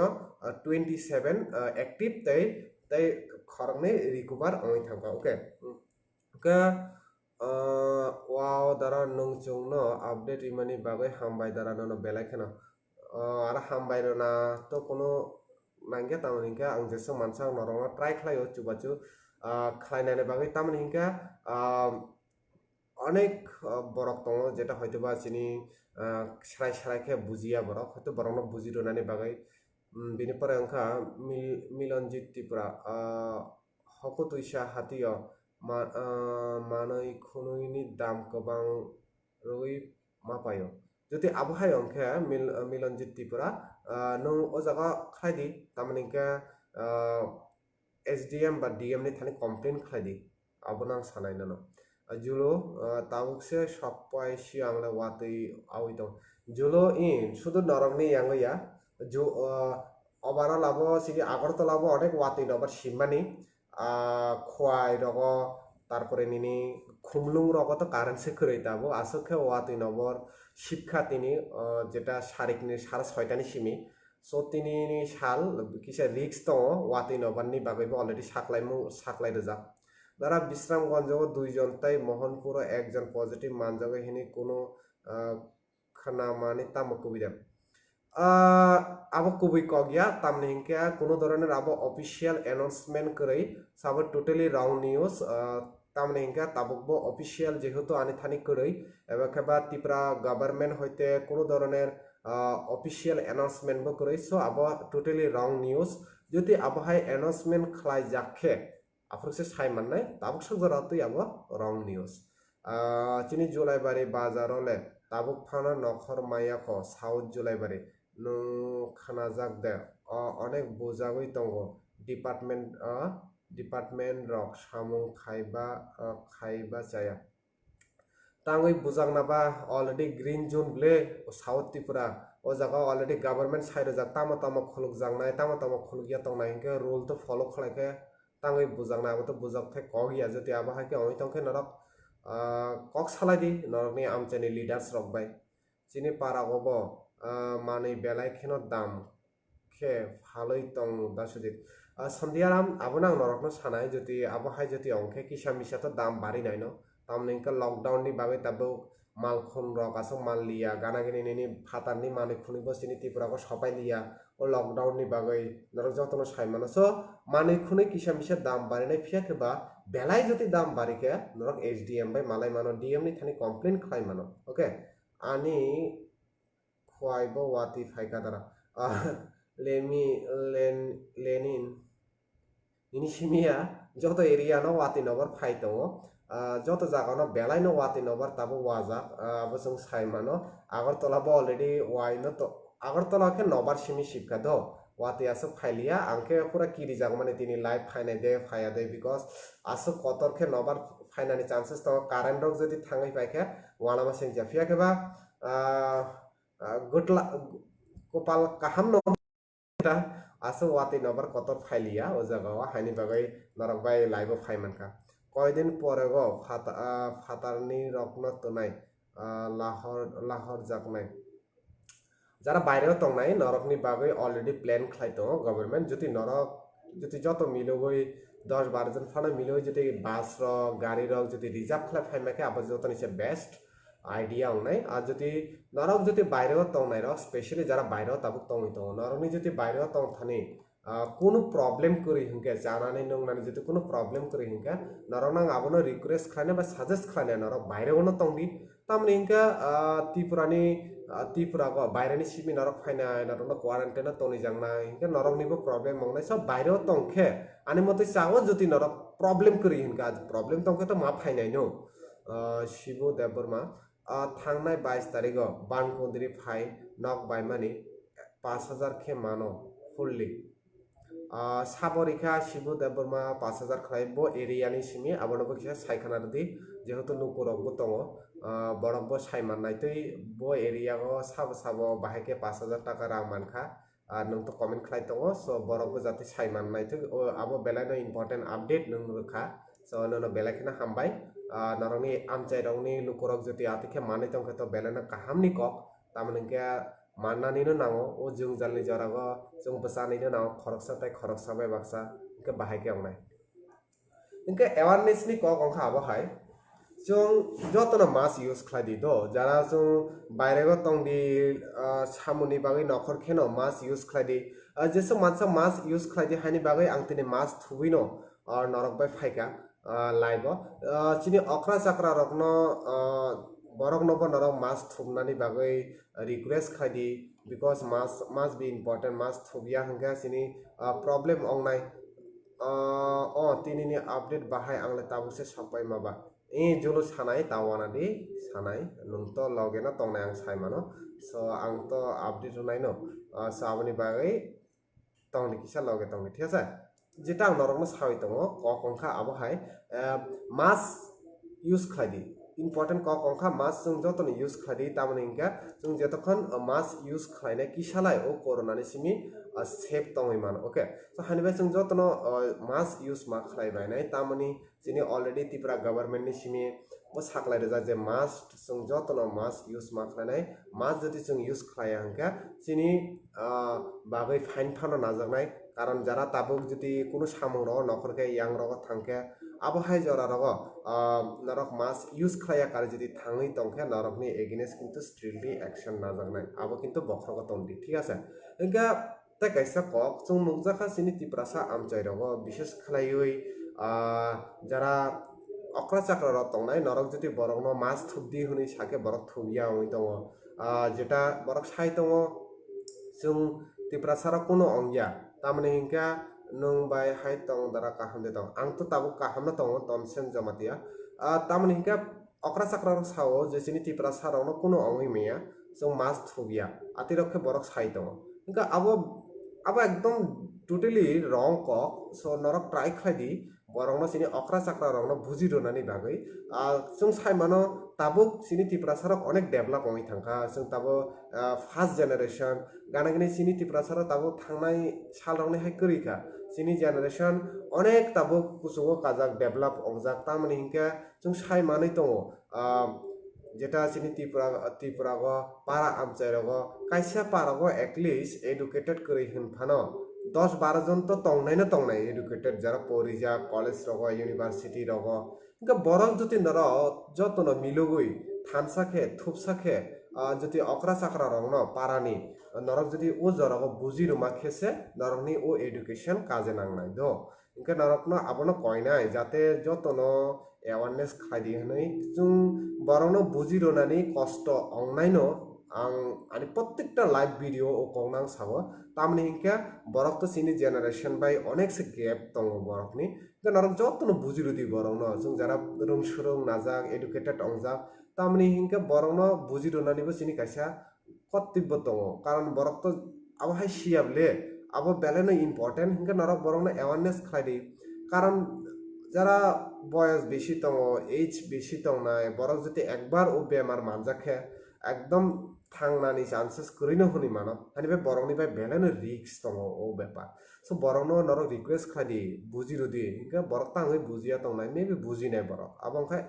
S1: 27 অ্যাক্টিভ তাই খরংনে রিকভার অই থাকা ওকে ওকে wow dara nung chung no update imani bagai hambai dara no belai kheno ara hambai na to kono nangya tamani hingka ang jeso mansa norong try khlaio chubachu khlainane bagai tamani hingka অনেক বরক দङ যেটা হয়তো বা চিনি সারাই খে বুজিয়া বরক হয়তো বরং বুজি রোনানি বাগাই বিনি পরে অংখা মিলনজিৎ Tripura Hoco তুইসা হাতিয় manai khunui dam kobang roi mapayo যদি আবহাওয়া অংখে মিলনজিৎ ত্রিপুরা নং ও জায়গা খাইদি তামানিকা এসডিএম বা ডিএম নি Thani complain খাইদি আবনাং Sanai non জুলো তাবুকসে সপাই সিয়াংলে ওয়াতই আউই Dong জুলো in শুধু নরংনি ইয়াংয়া জু অবারা লাবো সিগি আগরতলাবো অনেক ওয়াতই নবার সিমানি খোয়াই রগ তারপরে নিনি খুমলুং রগ তো কারেন্সি খরই তাবো আসকে ওয়াতই নবর শিক্ষা তিনি যেটা সারিকনি 6:30 সিমি সো তিনি সাল কিসে রিক্স দङ ওয়াতই নবারনি বাগৈবো অলরেডি সাকলাই রোজা দারা বিশ্রামগঞ্জ দুইজন তাই মোহনপুর একজন পজিটিভ মানজাগে হিনি কোনো খানা মানে তামো কবিরা আবো কবি কগিয়া তামনে হিংকে কোনো ধরনের আবো অফিসিয়াল অ্যানাউন্সমেন্ট করে সাবো টোটালি রাউন্ড নিউজ তামনে হিংকে তাবকবো অফিসিয়াল যেহেতু আনি থানি করে এবার খেবা ত্রিপুরা গভর্নমেন্ট হইতে কোনো ধরনের অফিসিয়াল অ্যানাউন্সমেন্ট বো করে সো আবো টোটালি রাউন্ড নিউজ যদি আবহাই অ্যানাউন্সমেন্ট খালাই যাখে আফরসে সাইমান্নাই তাবকসক জরাতই আবো রাউন্ড নিউজ চিনি জুলাইবাড়ি বাজারলে তাবুক ফানা নখর মায়াখ সাউথ জুলাইবাড়ি নং খানা জাক দে অনেক বোঝাগই দङ ডিপার্টমেন্ট রক সামুং খাইবা চায়া তাঙ্গই বুজাক নাবা অলরেডি গ্রিন জোন ব্লে সাউথ ত্রিপুরা ও জায়গা অলরেডি গভর্নমেন্ট সাইড যা তামো খুলুক জাংনাই তামো খুলুকিয়া দংনাই হিংকে রুল তো ফলো খালাইকে তাঙ্গই বুজাক না আবো তো বুজাক থাই কগিয়া যদি আবহাকে অই তংকে নরক কক সালাই দি নরকনি আমচানি লিডার্স রক বাই চিনি পারা গব মানে বেলাই খেন দাম খে ভালোই দং দাসুদিত সন্ধিয়ারাম আবনাং নরকনো সানাই যদি আবহাই যদি অংখে কিসা মিসা তো দাম বাড়ি নাই ন তামনিকা লকডাউন নি বাগে তাবো মাল খুন রক আসো মাল লিয়া গানাগিনি নিনি ফাতারনি মানে খুনিব চিনি ত্রিপুরাকে সবাই লিয়া ও লকডাউন নি বাগে নরক যতন সাইমানো সো মানে খুনি কিসা মিসা দাম বাড়ি নাই ফিয়াকে বা বেলাই যদি দাম বাড়িকে নরক এসডিএম বাই মালাই মানো ডিএম নি থানি কমপ্লেন খাই মানো ওকে আনি খোয়াইব ওয়াতি ফাইকা দ্বারা লেনিন ইনি সিমিয়া যত এরিয়া ন ওয়াতি নগর ফাই দङ যত জায়গানো বেলাই ন ওয়াতি নগর তাবো ওয়াজাক আবো जों সাইমানো আগরতলাবো অলরেডি ওয়াইনো তো আগরতলাকে নবার সিমি শিক্ষা দ ওয়াতি আসো ফাইলিয়া আংকে পুরা কিরি জাগ মানে তিনি লাইভ ফাইনাই দে ফায়া দে বিকজ আসো কতরকে নবার ফাইনানি চান্সেস দङ কারেন্ট রক যদি থাঙै পাইকে ওয়ালামা সেং জাফিয়া কেবা গুটলা কপাল কাহাম ন আসো ওয়াতি নবার কতর ফাইলিয়া ও জায়গাও হাইনি বাগাই নরক বাই লাইভ ফাইমানকা কয়দিন পরে গো ফাতারনি রকন তোনাই লাহর জাকনাই যারা বাইরেও তংনাই নরকনি বাগৈ অলরেডি প্ল্যান খাইতো গভর্নমেন্ট যদি নরক যদি যত মিলগৈ 10-12 জন ফানা মিলগৈ যদি বাস রক গাড়ি রক যদি রিজার্ভ খাই ফাইমাকে আবার যত নিচে বেস্ট আইডিয়া নাই আর যদি নরক যদি বাইরেও তংনাই রক স্পেশালি যারা বাইরেও তাবুক তংই তো নরকনি যদি বাইরেও তং থানি কোনো প্রবলেম করি হিংকে জানানি নংনানি যদি কোনো প্রবলেম করি হিংকে নরনাং আবনো রিকোয়েস্ট খাইনে বা সাজেস্ট খাইনে নরক বাইরেও তংদি tamni hingga Tripura go bairani simi norok phainai norok quarantine toni jangnai hingga norok nibo problem mongnai sob baireo tongkhe ani motoi chao jodi norok problem kori hingga problem tongkhe to ma phainai no Shibu Deborma thangnai 22 tarikh Banpundri phai nok baimani 5000 khe mano fully সাবরিখা Shibu Debbarma 5000 খাই বো এরিয়ানি সিমি আবনবো কিসা সাইখানা দি যেহেতু নুকুরকবো দङ বরকবো সাইমান নাইতই বো area গো সাবো বাহাইকে 5000 টাকা রাং মানখা আর নং তো comment খাই দङ so বরকবো যাতে সাইমান নাইতই আবো বেলাইনো ইম্পর্টেন্ট আপডেট নং রখা সো ননো বেলাইখানা হামবাই নরংনি আমচাই রংনি নুকুরক যদি আতিখে মানে দংখে তো বেলাইনো কাহামনি cock তামনকে Mananino nango o jung jalni jarago jung basanino nango khoroksa tai khoroksa bai baksa ke bahai ke ongnai inke awareness ni kok ongkha abo hai jung jotono mask use khlai di do jara jung baire go tongdi samuni bagai nokhor kheno mask use khlai di jeso mansa mask use khlai di hani bagai angtini mask thubino or norok bai phaika live chini okra chakra rokno borok nobo norok mask thubnani bagai request khadi because mask must be important mask thubia hangga sini problem ongnai tini ni update bahai angle tabuse sapai maba jolo sanai tawana di sanai nungto logena tongnai ang sai mano so ang to update nai no so aboni bagai tongni kisa loge tongni thik ase jeta ang norok no sai tongo kokongkha abo hai mask use khadi important kok ongkha mask jung jotoni use khadi tamani hingka jung jetokhan mask use khlainai kisalai o corona ni simi safe tongoi man okay so hanibai jung jotono mask use ma khlaibai nai tamani jini already Tripura government ni simi bo saklai reja je mask jung jotono mask use ma khlainai mask jodi jung use khlaya hingka jini bagai fine phano najaknai karon jara tabuk jodi kono samung ro nokhorke yang ro thangke abo hai jora rogo norok mask use khlaya kar jodi thangui tongkhe norok ni against kintu strictly action najaknai abo kintu bokhrogo tongdi thik ase enka ta kaisa kok chung nukjakha sini Tripura sa amchai rogo bishesh khlaiui jara okra chakra ro tongnai norok jodi borok no mask thubdi huni sake borok thubya oi tongo jeta borok sai tongo chung Tripura sara kono ongya tamani hingka nung bai hai tong dara kaham de tong ang to tabu kaham na tong tomsen jamatia tamani hingka okra chakra ro sao je sini Tripura sara no kono ongoi meya so mas thubia atirokhe borok sai tong hingka abo ekdom totally wrong kok so norok try khai di borok no sini okra chakra ro no buji ronani bagai chung sai mano tabuk sini Tripura sara onek develop ongoi thangka chung tabo first generation ganagini sini Tripura sara tabo thangnai sal rokni hai korika sini generation onek tabuk kusugo kajak develop ongjak tamani hingke chung sai manui tongo jeta sini Tripura go para amchai rogo kaisa para go at least educated kori hinphano 10-12 জন তো tongnai educated jara porija college rogo university rogo hingka borok joti noro jotono milogui thansakhe thupsakhe joti okra chakra rok no parani norok jodi o jarago buji ruma khese norokni o education kaje nangnai do hingka norok no abono koinai jate jotono awareness khlai hinai jung borok no buji ronani kosto ongnai no ani প্রত্যেকটা live video ও কংনাং সাবো তামনি হিংকা বরক তো সিনি generation by অনেক সে gap দङ বরকনি নরক যতনো বুজিরুদি বরক ন जों যারা রংসুরং নাজাক educated অংজাক তামনি হিংকা বরক ন বুজিরুনানিবো সিনি কাইসা কর্তব্য দङ কারণ বরক তো আবো হাই সিয়াবলে আবো বেলেনো ইম্পর্টেন্ট হিংকা নরক বরক ন অ্যাওয়ারনেস খাইদি কারণ যারা বয়স বেশি দङ এইজ বেশি দङ নাই বরক যদি একবার ও বেমার মানজাখে একদম থাংনানি চান্সেস করিনো হনি মানব হানিবে বরংনি বাই বেলেনো রিস্ক দङ ও ব্যাপার সো বরংনো নরক রিকোয়েস্ট খাদি বুজিরুদি হিংকা বরক তাঙ্গই বুজিয়া দংনাই মেবি বুজিনাই বরক আবংখাই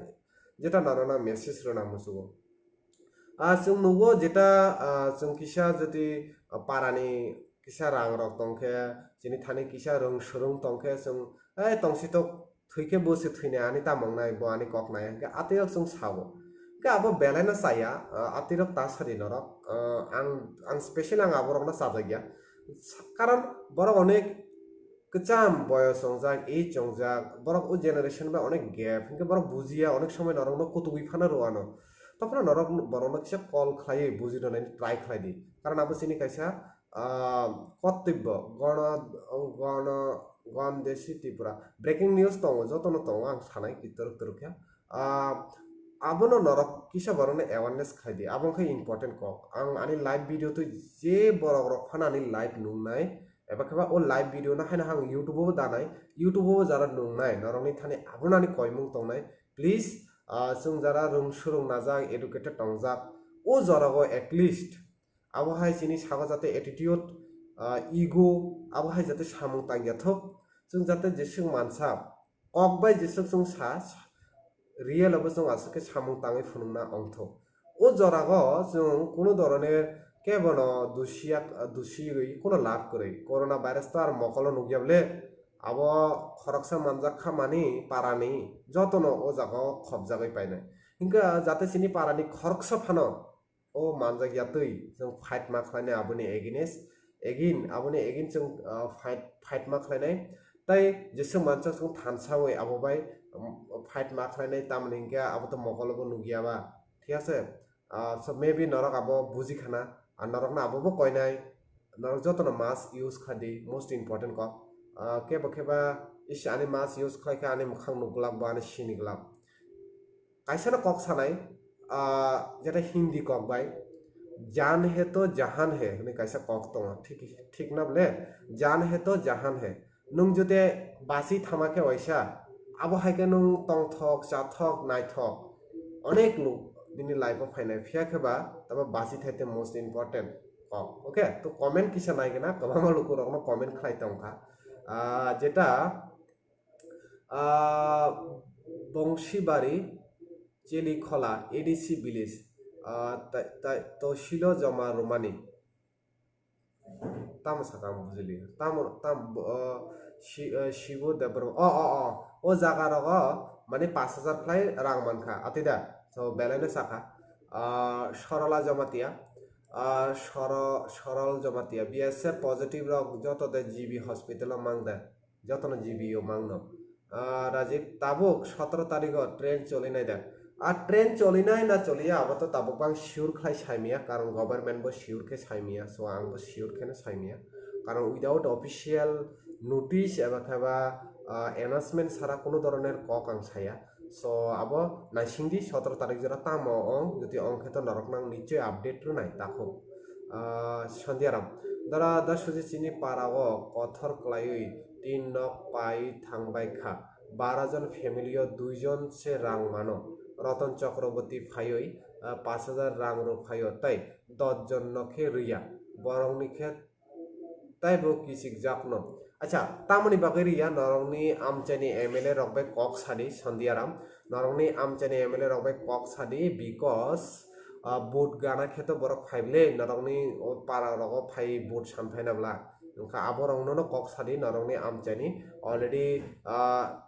S1: যেটা নরনা মেসেজ রনা মুসুগো जों नुगो जेटा जों किसा जदि पारानि किसा रां रक तंखे जिनि थानि किसा रं सुरुं तंखे जों तंसि तो थैखे बोसे थैने आनि तामंनाय बो आनि ककनाय के आतिरक जों सावो के आबो बेलायना साया आतिरक तासारि नरक आं स्पेशल आं आबरकना साजागिया कारण बरक अनेक केचाम बयस अंजाक एज अंजाक बरक ओ जेनारेशन बा अनेक गैप हिंके बरक बुजिया अनेक समय नरकनो कुतुबि फाना रोआनो তখন নরক বরণ কিসা কল খাই বুঝিনো নাই ট্রাই খাই দি কারণ আবো চিনি কাইসা কর্তব্য গণ গণ দেশি ত্রিপুরা ব্রেকিং নিউজ দङ যতन दङ आं सानाय गितरक तरखया abono norok kisa borone awareness khaidi abong khai important kok ang ani live video tu je borok rok phana ani live nungnai eba khaba o live video na haina hang youtube bo danai youtube bo jara nungnai norokni thani abonani koimung tongnai please sung jara rung surung najak educated tongjak o jarago at least abo hai chini sago jate attitude ego abo hai jate samung tangyathok sung jate jesung mansa ok bai jesung sung sa real अब जों आसके सामुं ताङै फुनुंना अंथ ओ जरागो जों कोनो धरনের केबन दुसियै कोनो लाभ करे corona भाइरास तो are मकल नुगियाबले अब खरकसा मानजा खामानि पारानि जतन ओ जागा खबजागै पाइनाय हिंगा जाते सिनि पारानि खरकसा फानो ओ मानजा गियातै जों फाइट मा खालायने आबुनि एगिन आबुनि एगिन जों फाइट मा खालायनाय ताई जेसे मानसा जों थानसावै आबोबाय फाइट मा खालायनाय तामनि हिंगा आबो तो मकलबो नुगियाबा ठीक আছে सो मेबी नरक आबो बुझि खाना আর নরক না আবো কয় নাই নরক যতন মাছ ইউজ খাদি মোস্ট ইম্পর্টেন্ট কক কেবা কেবা ইস আনি মাছ ইউজ খাইকা আনি মুখাং নুগলাক বা আনি সিনিগলাক কাইসানা কক সানাই যেটা হিন্দি কক বাই জান হে তো জাহান হে হনে কাইসা কক দङ ঠিক না বলে জান হে তো জাহান হে নুং যদি বাসি থামাকে ওইসা আবো হাইকে নুং টংথক চাথক নাইথক অনেক লোক दिनी लाइफ ऑफ फाइनाय फिया खेबा तब बासी थाइते मोस्ट इम्पोर्टेंट कक ओके तो कमेंट किसा नायगेना कबामा लोक रकम कमेंट खाइ तंखा जेटा बंशीबारी चेलिखला एडीसी विलेज तो शिलो जमा रोमानी ताम साका बुझिलि ताम शिबो देबर ओ जागा रग माने 5000 फ्लाइ रां मानखा आतिदा तो बेलायनो साखा सरला जमातिया सरल जमातिया बीएसएफ पॉजिटिव रक जत दे जीबी हॉस्पिटल मांगदा जतन जीबी मांगनो राजीव ताबुक 17 तारिख ट्रेन चलिनाय दे ट्रेन चलिनाय ना चलिया अब तो ताबुक बां सिउर खाय साइमिया कारण गवर्नमेंट बो सिउर के साइमिया सो आं बो सिउर के साइमिया कारण उइदाउट ऑफिशियल नोटिस एबा खाबा एनाउंसमेंट सारा कोनो धरনের কক आं साया सो अब नाइसिंगदि 17 तारिख जरा तामो अंग जुदि अंखेत नरकनां निश्चय अपडेट रुनाय ताखौ सन्धियाराम दरा दा सुजि चिनि पाराओ कथर क्लायै 3 नक पाइ थांबायखा 12 जन फैमिलियो 2 जन से रां मानो रतन चक्रवर्ती फायै 5000 रां रो फायो ताई 10 जन नखे रिया बरंनिखे ताइबो किसिक जापनो अच्छा तामनि बागैरिया नरंगनि आमचानि एमएलए रकबाय कक सादि सन्धियाराम नरंगनि आमचानि एमएलए रकबाय कक सादि बिकज बुट गाना खेत बरक फाइबले नरंगनि पारा रक फाइ बुट सानफाइनाब्ला नखा आबरंनो कक सादि नरंगनि आमचानि अलरेडी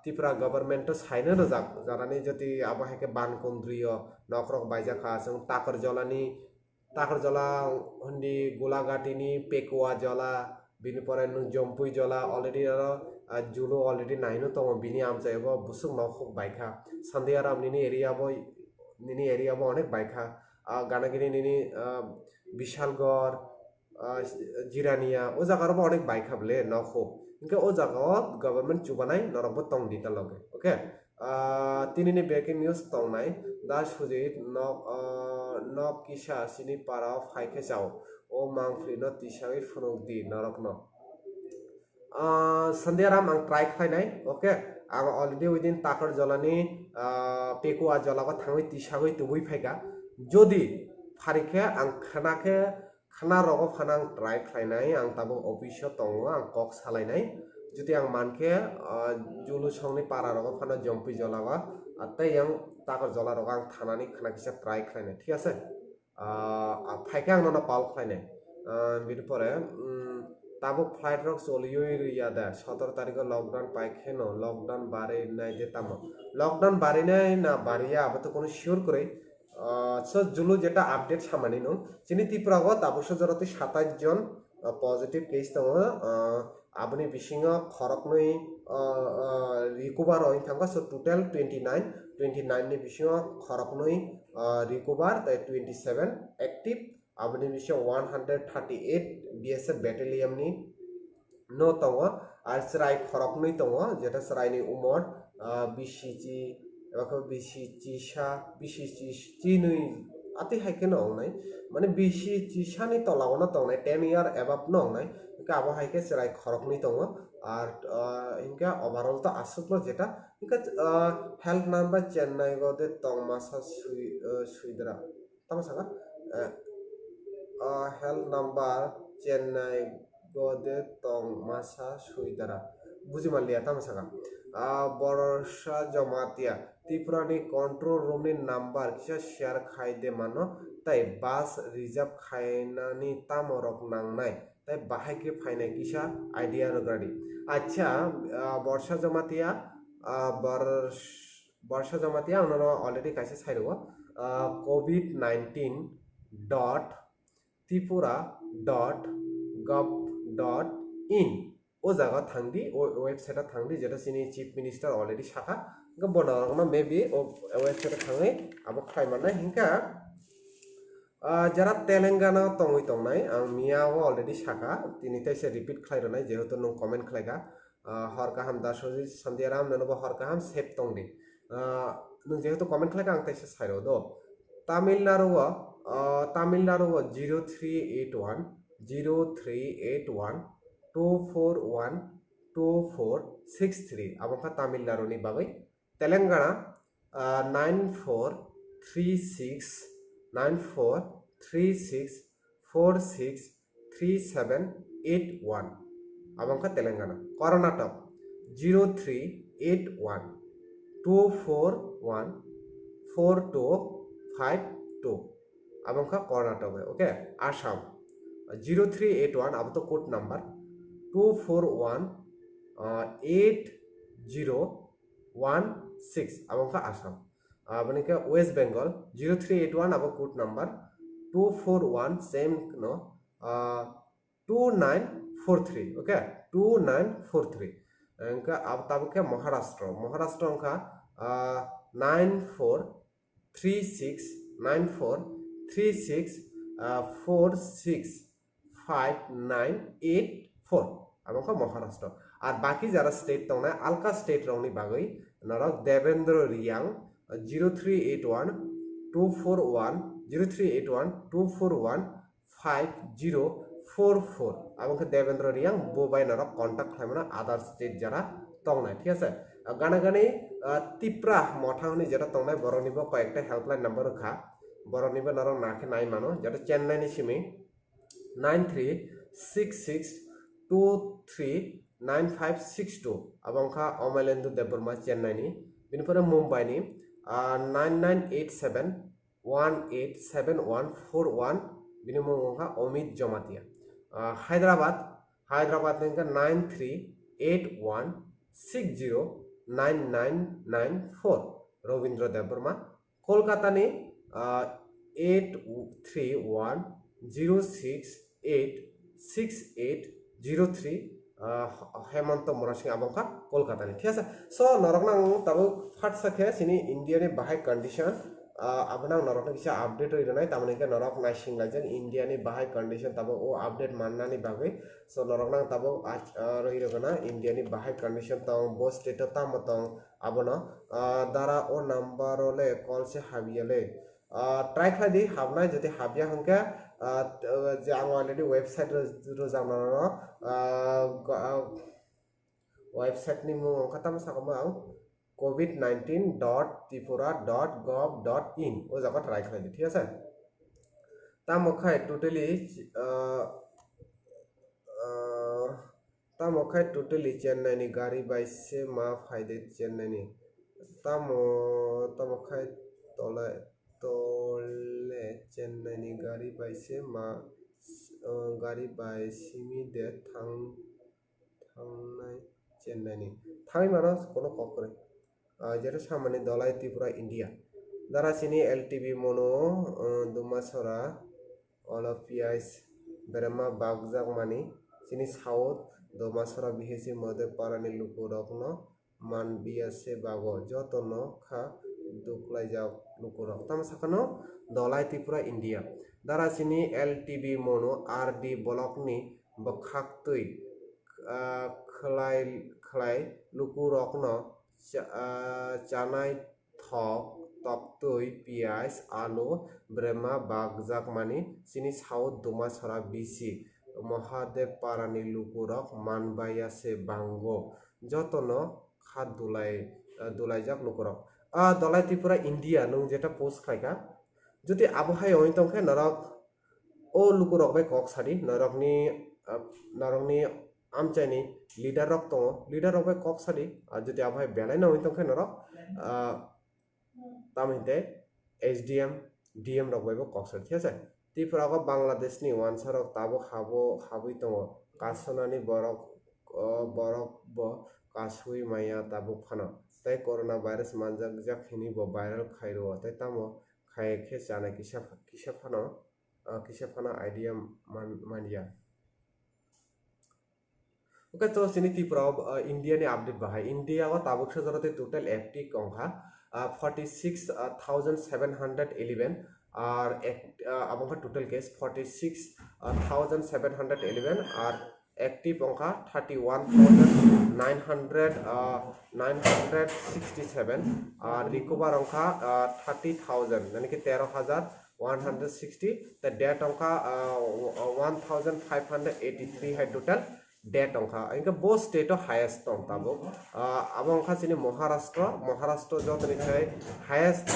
S1: त्रिपुरा गभर्नमेंट साइनो रजाक जानानि जति आबहायके बानकुन्द्रिय नखरक बायजाखा जों ताकर जला हन्दी गोलाघाटिनि पेकुवा जला बिनि परे नु जम्पुई जला अलरेडी जुलो अलरेडी नाइनो तङ बिनि आमचायबो बुसुक नखक बायखा सन्धियाराम निनि एरियाबो अनेक बायखा गानागिरि निनि विशालगढ़ जिरानिया ओ जागारबो अनेक बायखा बले नखो इनके ओ जागा गवर्नमेंट चुबानाय नरबो तङ दिता लगे ओके तिनिनि ब्रेकिं न्यूज तंनाय दा सुजि न किसा सिनि पारा फाइके जाव ओ मांफ्रिनो तिसागै फुनुगदि नरकनो सन्धियाराम आं ट्राइ खालायनाय ओके आं अलरेडी उइदिन ताकर जलानि पेकुवा जलाबा थाङै तिसागै तुबै फाइगा जदि फारिखे आं खाना रग फाना आं ट्राइ खालायनाय आं ताबो अफिसआव दङ आं कक सालायनाय जुदि आं मानखे जुलु संनि पारा रग फाना जम्पि जलाबा आत्ताय आं ताकर जला रग आं थानानि खाना किसा ट्राइ खालायनाय ठीक আছে फाइके आं नना पाल खालायनाय बिनि परे ताबो फ्लाइट रक चलियै रिया दा 17 तारिख लकडाउन पाइखेनो लकडाउन बारिनाय दे ताम लकडाउन बारिनाय ना बारिया अब तो कोनो शिওর করে सो जुलु जेटा अपडेट सामानि नो चिनि त्रिपुरागो ताबोसो जरते 27 जन पॉजिटिव केस दङ आबनि बिसिङा खरकनै रिकभार होइन थांगा सो टोटल 29 नि बिसिङा खरकनै recover tai 27 active aboni bisio 138 BSF battalion ni no tongo ar serai khoroknui tongo jeta serai ni umor bisici ebako bisici sa bisici cinui ati haike no ongnai mane bisici sani tolao no tongnai 10 year above no ongnai ka abo haike serai khoroknui tongo আর ইনকা overall তো আসুকলো যেটা ইনকা help number চেন্নাই গদে তংমাসা সুইদরা তামাসাকা হেল্প নাম্বার চেন্নাই গদে তংমাসা সুইদরা বুঝি মারলিয়া তামাসাকা বর্ষা জমাতিয়া ত্রিপুরানি কন্ট্রোল রুমনি নাম্বার কিসা শেয়ার খাইদে মানো তাই বাস রিজার্ভ খাইনানি তামরক নাংনাই তাই বাহাইকে ফাইনাই কিসা আইডিয়া রগাড়ি আচ্ছা বর্ষা জমাতিয়া বর্ষা জমাতিয়া ওনারা অলরেডি কাছে ছাইরব covid19.tripura.gov.in ও জায়গা থাংদি ও ওয়েবসাইটে থাংদি যেটা চিনি চিফ মিনিস্টার অলরেডি শাখা বড় মেবি ও ওয়েবসাইটে থাঙে আবো খাইমানাই হিংকা যারা তেলেঙ্গানা তংই তংনাই আং মিয়াও অলরেডি শাখা তিনি তাইসে রিপিট খাইরনাই যেহেতু নং কমেন্ট খাইগা হরকাহাম দাসজি সন্ধিয়ারাম ননব হরকাহাম সেপ তংদি নং যেহেতু কমেন্ট খাইগা আং তাইসে সাইরো দ Tamil Nadu 0381 241 2463 abangka Tamil Nadu ni bagai Telangana 9436463781 abangka Telangana Karnataka 0381 241 4252 abangka Karnataka okay Assam 0381 अब तो code number 2418016 abangka Assam abangka West Bengal 0381 अब code number 241 same no 2943 okay 2943 angka ab tabke Maharashtra angka 943694365984 abangka Maharashtra আর বাকি যারা state তংনা Alka state রংনি বাগৈ নরক Devendra Reang 0381 241 5044 abangka Devendra Reang বোবাই নরক contact খাইমানা other state যারা তংনা ঠিক আছে গানা গানি তিপ্রা মঠাংনি যেটা তংনাই বরনিব কয়েকটা হেল্পলাইন নাম্বার খা বরনিব নরক নাখে নাই মানো যেটা চেন্নাই নি Simi 9366239562 abangka Omalendu Deborma Chennai ni binipore Mumbai ni 9987187141 binimongka Omid Jomatia Hyderabad ningka 9381609994 Ravindra Deborma Kolkata ni 8310686803 হেমন্ত মোরাসিং abangka Kolkata ni ঠিক আছে সো নরকনাং তাবো ফার্স্ট সাখে সিনি India ni bahai condition abnang norok kisa update hoi ranai tamani ke norok naising lajang India ni bahai condition tabo o update mannani bagai so norok nang tabo roi rogana India ni bahai condition tong bo state tam tong abono dara o number ole call se habiale try khadi habnai jodi habya hangka যে আং already website রোজানো website নি মু খাতাম সাকম আং covid19.tripura.gov.in ও জায়গা try খাইদি ঠিক আছে তা মখাই totally Chennai নি গাড়ি বাইছে মা ফাইদে চেন্নাই নি তা মখাই তলে চেন্নাই নি গাড়ি বাইছে মা গাড়ি বাইছিমি দে থাংনাই চেন্নাই নি থাই মানুষ কোনো কক করে যেটা সামান্য দলাই ত্রিপুরা ইন্ডিয়া দ্বারা চিনি এলটিভি মনো দুমাছরা অলপিয়াইস বেরেমা বাগজাক মানি চিনি সাউথ দমাছরা বিহেসি মদে পারানি লুকু রকন মান বিয়াসে বাগ যতন খা duklaijak lukurok tama sakano dolai Tripura India dara sini LTB mono RD block ni bakhak tui khlai lukurok no chanai thok top tui pias alu brema bagjak mani sini South Dumasara BC Mahadev Parani lukurok manbaya se bango jotono khat dulaijak lukurok dolai Tripura India nung jeta post khaika যদি আবহাওয়া অন্তংখে নরক ও লুকুরক বাই কক সারি নরকনি আমচাইনি leader রক দङ লিডার রক বাই কক সারি আর যদি আবহাওয়া বেলাই না অন্তংখে নরক তামিতে SDM DM রক বাইবো কক সারি ঠিক আছে ত্রিপুরা বাংলাদেশনি ওয়ানসারক তাবো হাবুই দङ কাসনানি বরক ব কাসুই মাইয়া তাবো ফানা তাই করোনা ভাইরাস মানজাক জাক হিনি ব ভাইরাল খাইরো তাই তামো khai khe chana kisa phano idea mania okay to sini Tripura India ni update bahai India wa tabuk sajorate total active kongha 46,711 R abongha total case 46,711 R active অংখা 31,967 R recover অংখা 30,000 মানে কি 13,160 the death অংখা 1,583 hai total death অংখা ইনকা bo state of highest tong tabo abongha sini Maharashtra jotoni chai highest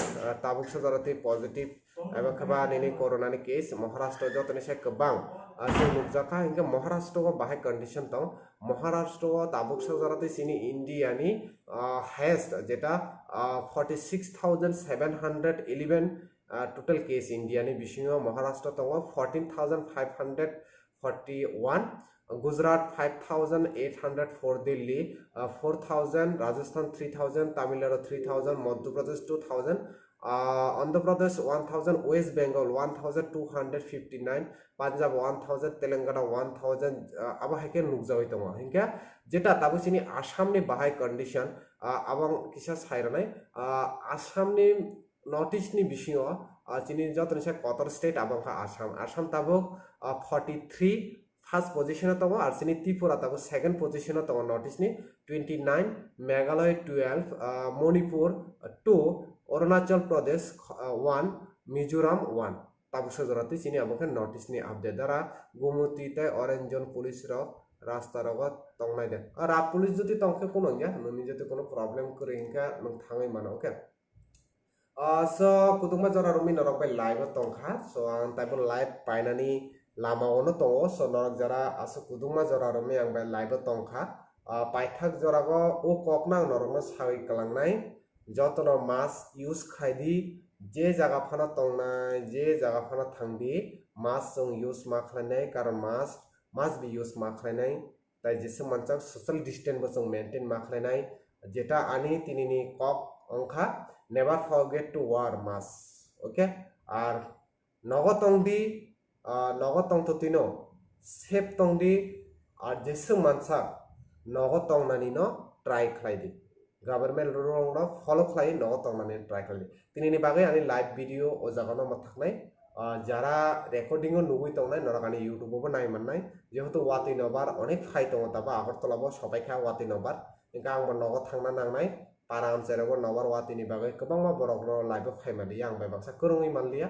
S1: tabuk sajarati positive eba khaba nini corona ni case Maharashtra jotoni chai kebang asal nukjaka hingga Maharashtra ko bahai condition tong Maharashtra ko tabuk sajarati sini India ni highest jeta 46,711 total case India ni bishingo Maharashtra tong 14,541 Gujarat 5,804 Delhi 4,000 Rajasthan 3,000 Tamil Nadu 3,000 Madhya Pradesh 2,000 Andhra Pradesh 1,000 West Bengal 1,259 Punjab 1,000 Telangana 1,000 aba heke nukjawai tongo hingka jeta tabu sini Assam ni bahai condition abang kisa sairanai Assam ni North East ni bishingo sini jotoni sa Qatar state abang ka Assam tabuk 43 first position tabo ar sini Tripura tabo second position tabo North East ni 29 Meghalaya 12 Manipur 2 Arunachal Pradesh 1 Mizoram 1 tabo sajorati sini abongke North East ni update dara Gumuti tai orange zone police rok rasta rogot tongnai de ar police jodi tongke kono ya noni jodi kono problem kore hingka nong thangai mano okay so kutungma jora rumi norok bai live tongkha so ang taibo live painani lama ono tongo so norok jara aso kudungma jora rumi ang bai live tongkha paithak jora go o koknang norok no sawi kalangnai jotono mask use khaidi je jaga phana tongnai je jaga phana thangdi mask jong use ma khlainai karon mask must be use ma khlainai tai jese manchak social distance bo jong maintain ma khlainai jeta ani tinini kok ongkha never forget to wear mask okay আর নগতং তো তিনো safe তংদি আর যেসে মানসা নগতং নানি ন try খাইদি government rule ন follow খাই নগতং নানি try খাইদি তিনিনি বাগে আনি live video ও জাগানো মাথাকনাই যারা রেকর্ডিং ও নুবুই তংনাই নরকানি ইউটিউবও নাই মাননাই যেহেতু ওয়াতি নবার অনেক ফাই তং তাবা আগরতলাবো সবাই খা ওয়াতি নবার ইনকা আংবো নগদ থাংনা নাংনাই param cerego nomor watini bagai kebangma borok no live faimali yang bai baksa kurungi manliya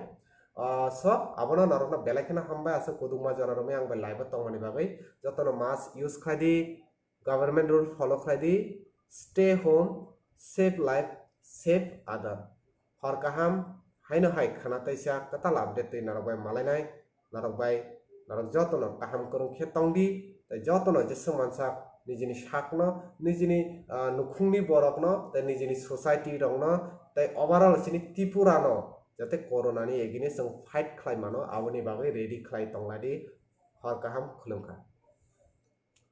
S1: so abono norokna belakena hambai asa kudungma jora romi ang bai live tongmani bagai jotono mask use khaidi government rule follow khaidi stay home save life save other hor kaham haino hai khana taisa katal update tei narok bai malainai narok jotono kaham kurung khetongdi tai jotono jesung mansa nijini sakno nijini nukhungni borokno tai nijini society rokno tai overall sini Tripura no jate corona ni against fight khlaimano aboni bagai ready khlai tongladi hor kaham khulumkha